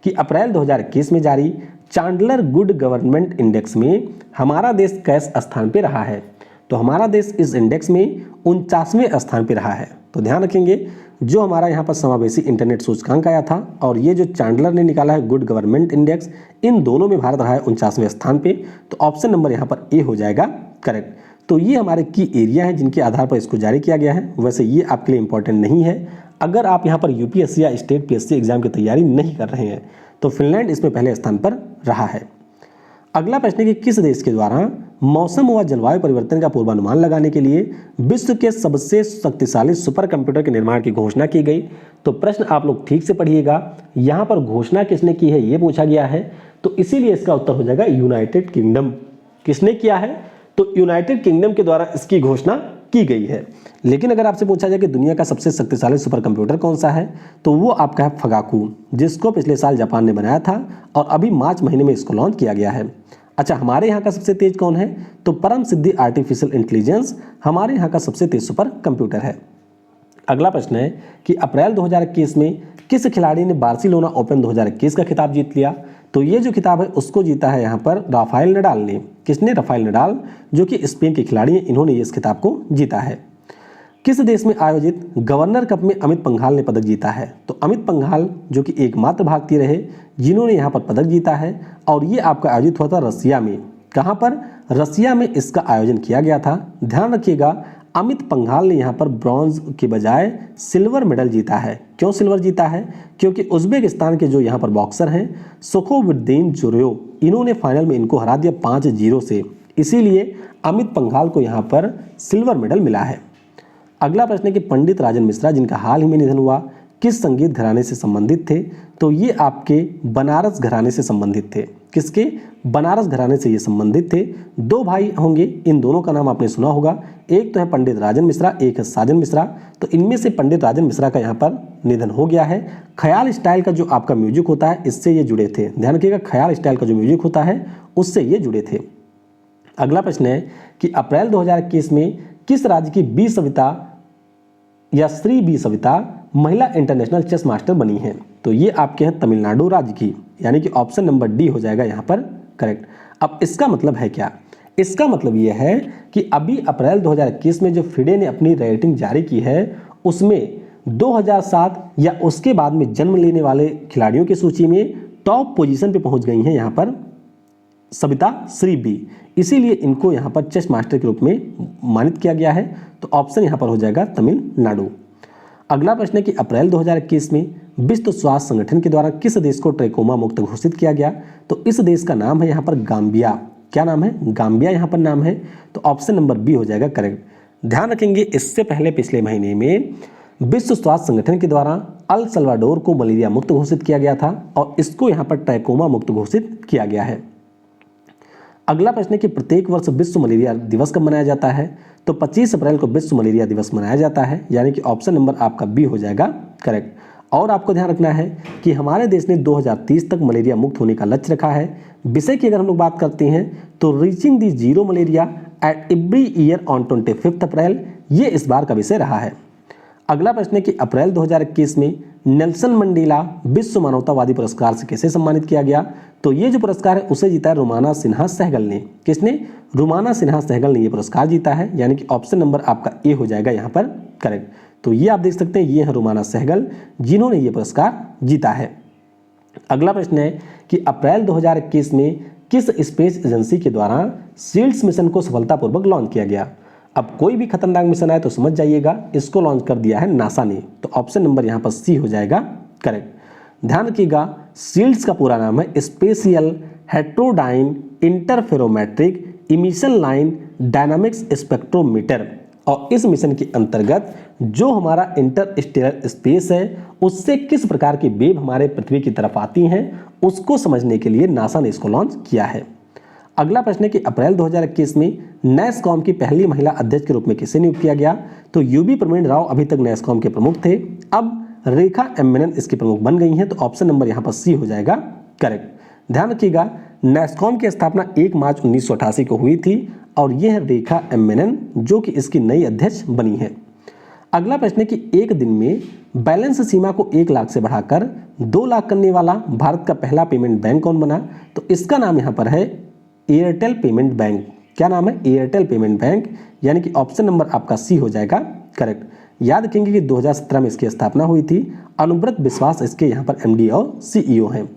कि अप्रैल 2021 में जारी चांडलर गुड गवर्नमेंट इंडेक्स में हमारा देश किस स्थान पे रहा है? तो हमारा देश इस इंडेक्स में 49वें स्थान पे रहा है। तो ध्यान रखेंगे जो हमारा यहाँ पर समावेशी इंटरनेट सूचकांक आया था और ये जो चांडलर ने निकाला है गुड गवर्नमेंट इंडेक्स, इन दोनों में भारत रहा है 49वें स्थान पे। तो ऑप्शन नंबर यहाँ पर ए हो जाएगा करेक्ट। तो ये हमारे की एरिया हैं जिनके आधार पर इसको जारी किया गया है। वैसे ये आपके लिए इंपॉर्टेंट नहीं है अगर आप यहाँ पर यूपीएससी या स्टेट पीएससी एग्जाम की तैयारी नहीं कर रहे हैं। तो फिनलैंड इसमें पहले स्थान पर रहा है। अगला प्रश्न है कि किस देश के द्वारा मौसम व जलवायु परिवर्तन का पूर्वानुमान लगाने के लिए विश्व के सबसे शक्तिशाली सुपर कंप्यूटर के निर्माण की घोषणा की गई? तो प्रश्न आप लोग ठीक से पढ़िएगा, यहाँ पर घोषणा किसने की है ये पूछा गया है। तो इसीलिए इसका उत्तर हो जाएगा यूनाइटेड किंगडम। किसने किया है? तो यूनाइटेड किंगडम के द्वारा इसकी घोषणा की गई है। लेकिन अगर आपसे पूछा जाए कि दुनिया का सबसे शक्तिशाली सुपर कंप्यूटर कौन सा है, तो वो आपका है फगाकू, जिसको पिछले साल जापान ने बनाया था और अभी मार्च महीने में इसको लॉन्च किया गया है। अच्छा, हमारे यहाँ का सबसे तेज कौन है? तो परम सिद्धि आर्टिफिशियल इंटेलिजेंस हमारे यहाँ का सबसे तेज सुपर कंप्यूटर है। अगला प्रश्न है कि अप्रैल 2021 में किस खिलाड़ी ने बार्सिलोना ओपन 2021 का खिताब जीत लिया? तो ये जो खिताब है उसको जीता है यहाँ पर राफेल नडाल ने। किसने? राफेल नडाल, जो कि स्पेन के खिलाड़ी हैं, इन्होंने इस खिताब को जीता है। किस देश में आयोजित गवर्नर कप में अमित पंघाल ने पदक जीता है? तो अमित पंघाल जो कि एकमात्र भारतीय रहे जिन्होंने यहाँ पर पदक जीता है और ये आपका आयोजित हुआ था रसिया में। कहाँ पर? रसिया में इसका आयोजन किया गया था। ध्यान रखिएगा अमित पंघाल ने यहाँ पर ब्रॉन्ज के बजाय सिल्वर मेडल जीता है। क्यों सिल्वर जीता है? क्योंकि उज्बेकिस्तान के जो यहाँ पर बॉक्सर हैं सुखोवुद्दीन जोरोव, इन्होंने फाइनल में इनको हरा दिया 5-0 से, इसीलिए अमित पंघाल को यहाँ पर सिल्वर मेडल मिला है। अगला प्रश्न है कि पंडित राजन मिश्रा जिनका हाल ही में निधन हुआ किस संगीत घराने से संबंधित थे? तो ये आपके बनारस घराने से संबंधित थे। किसके? बनारस घराने से ये संबंधित थे। दो भाई होंगे, इन दोनों का नाम आपने सुना होगा, एक तो है पंडित राजन मिश्रा, एक है साजन मिश्रा। तो इनमें से पंडित राजन मिश्रा का यहाँ पर निधन हो गया है। ख्याल स्टाइल का जो आपका म्यूजिक होता है इससे ये जुड़े थे। ध्यान रखिएगा ख्याल स्टाइल का जो म्यूजिक होता है उससे ये जुड़े थे। अगला प्रश्न है कि अप्रैल 2021 में किस राज्य की बी सविता या श्री बी सविता महिला इंटरनेशनल चेस मास्टर बनी है? तो ये आपके हैं तमिलनाडु राज्य की, यानी कि ऑप्शन नंबर डी हो जाएगा यहाँ पर करेक्ट। अब इसका मतलब है क्या? इसका मतलब ये है कि अभी अप्रैल 2021 में जो फिडे ने अपनी रेटिंग जारी की है उसमें 2007 या उसके बाद में जन्म लेने वाले खिलाड़ियों की सूची में टॉप पोजीशन पे पहुंच गई हैं यहाँ पर सविता श्री बी, इसीलिए इनको यहाँ पर चेस मास्टर के रूप में मानित किया गया है। तो ऑप्शन यहाँ पर हो जाएगा तमिलनाडु। अगला प्रश्न है कि अप्रैल 2021 में विश्व स्वास्थ्य संगठन के द्वारा किस देश को ट्रैकोमा मुक्त घोषित किया गया? तो इस देश का नाम है यहाँ पर गाम्बिया। क्या नाम है? गाम्बिया यहाँ पर नाम है। तो ऑप्शन नंबर बी हो जाएगा करेक्ट। ध्यान रखेंगे इससे पहले पिछले महीने में विश्व स्वास्थ्य संगठन के द्वारा अल सल्वाडोर को मलेरिया मुक्त घोषित किया गया था और इसको यहाँ पर ट्रैकोमा मुक्त घोषित किया गया है। अगला प्रश्न है कि प्रत्येक वर्ष विश्व मलेरिया दिवस कब मनाया जाता है? तो 25 अप्रैल को विश्व मलेरिया दिवस मनाया जाता है, यानी कि ऑप्शन नंबर आपका बी हो जाएगा करेक्ट। और आपको ध्यान रखना है कि हमारे देश ने 2030 तक मलेरिया मुक्त होने का लक्ष्य रखा है। विषय की अगर हम लोग बात करते हैं तो reaching the zero malaria at every year on 25 अप्रैल, ये इस बार का विषय रहा है। अगला प्रश्न है कि अप्रैल 2021 में नेल्सन मंडेला विश्व मानवतावादी पुरस्कार से कैसे सम्मानित किया गया? तो ये जो पुरस्कार है उसे जीता है रुमाना सिन्हा सहगल ने। किसने? रुमाना सिन्हा सहगल ने ये पुरस्कार जीता है, यानी कि ऑप्शन नंबर आपका ए हो जाएगा यहाँ पर करेक्ट। तो ये आप देख सकते हैं ये है रुमाना सहगल जिन्होंने ये पुरस्कार जीता है। अगला प्रश्न है कि अप्रैल 2021 में किस स्पेस एजेंसी के द्वारा शील्ड्स मिशन को सफलतापूर्वक लॉन्च किया गया? अब कोई भी खतरनाक मिशन आए तो समझ जाइएगा इसको लॉन्च कर दिया है नासा ने। तो ऑप्शन नंबर यहाँ पर सी हो जाएगा करेक्ट। ध्यान रखिएगा शील्ड्स का पूरा नाम है spatial heterodyne interferometric emission line dynamics spectrometer. और इस मिशन के अंतर्गत जो हमारा इंटरस्टेलर स्पेस है उससे किस प्रकार की वेव हमारे पृथ्वी की तरफ आती हैं उसको समझने के लिए नासा ने इसको लॉन्च किया है। अगला प्रश्न है कि अप्रैल 2021 में नैसकॉम की पहली महिला अध्यक्ष के रूप में किसे नियुक्त किया गया? तो यूबी प्रवीण राव अभी तक नैसकॉम के प्रमुख थे, अब रेखा एम मेनन इसकी प्रमुख बन गई हैं, तो ऑप्शन नंबर यहाँ पर सी हो जाएगा करेक्ट। ध्यान रखिएगा, नैसकॉम की स्थापना 1 मार्च 1988 को हुई थी और यह रेखा एम मेनन जो कि इसकी नई अध्यक्ष बनी है। अगला प्रश्न है कि एक दिन में बैलेंस सीमा को 1 लाख से बढ़ाकर 2 लाख करने वाला भारत का पहला पेमेंट बैंक कौन बना? तो इसका नाम यहाँ पर है एयरटेल पेमेंट बैंक। क्या नाम है? एयरटेल पेमेंट बैंक, यानी कि ऑप्शन नंबर आपका सी हो जाएगा करेक्ट। याद रखेंगे कि 2017 में इसकी स्थापना हुई थी। अनुव्रत विश्वास इसके यहाँ पर एमडी और सीईओ हैं।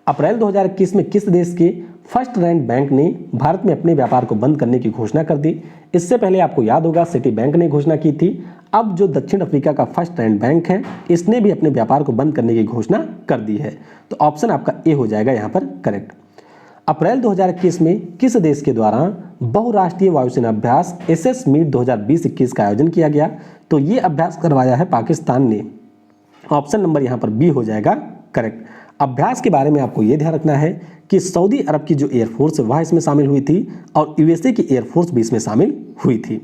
अप्रैल 2021 में किस देश के फर्स्ट रैंक बैंक ने भारत में अपने व्यापार को बंद करने की घोषणा कर दी? इससे पहले आपको याद होगा सिटी बैंक ने घोषणा की थी। अब जो दक्षिण अफ्रीका का फर्स्ट रैंक बैंक है इसने भी अपने व्यापार को बंद करने की घोषणा कर दी है, तो ऑप्शन आपका ए हो जाएगा यहाँ पर करेक्ट। अप्रैल 2021 में किस देश के द्वारा बहुराष्ट्रीय वायुसेना अभ्यास एसएस मीट 2020-21 का आयोजन किया गया? तो ये अभ्यास करवाया है पाकिस्तान ने, ऑप्शन नंबर यहाँ पर बी हो जाएगा करेक्ट। अभ्यास के बारे में आपको ये ध्यान रखना है कि सऊदी अरब की जो एयरफोर्स है वह इसमें शामिल हुई थी और यूएसए की एयरफोर्स भी इसमें शामिल हुई थी।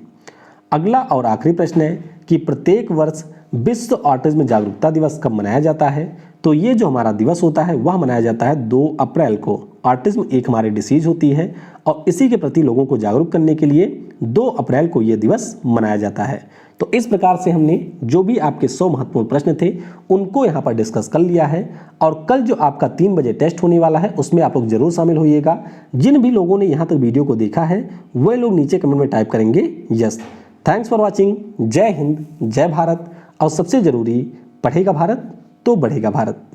अगला और आखिरी प्रश्न है कि प्रत्येक वर्ष विश्व ऑटिज्म जागरूकता दिवस कब मनाया जाता है? तो ये जो हमारा दिवस होता है वह मनाया जाता है 2 अप्रैल को। ऑटिज्म एक हमारी डिसीज होती है और इसी के प्रति लोगों को जागरूक करने के लिए 2 अप्रैल को ये दिवस मनाया जाता है। तो इस प्रकार से हमने जो भी आपके 100 महत्वपूर्ण प्रश्न थे उनको यहाँ पर डिस्कस कर लिया है और कल जो आपका 3 बजे टेस्ट होने वाला है उसमें आप लोग जरूर शामिल होइएगा। जिन भी लोगों ने यहाँ तक वीडियो को देखा है वह लोग नीचे कमेंट में टाइप करेंगे यस। Thanks for watching. जय हिंद, जय भारत और सबसे जरूरी, पढ़ेगा भारत तो बढ़ेगा भारत।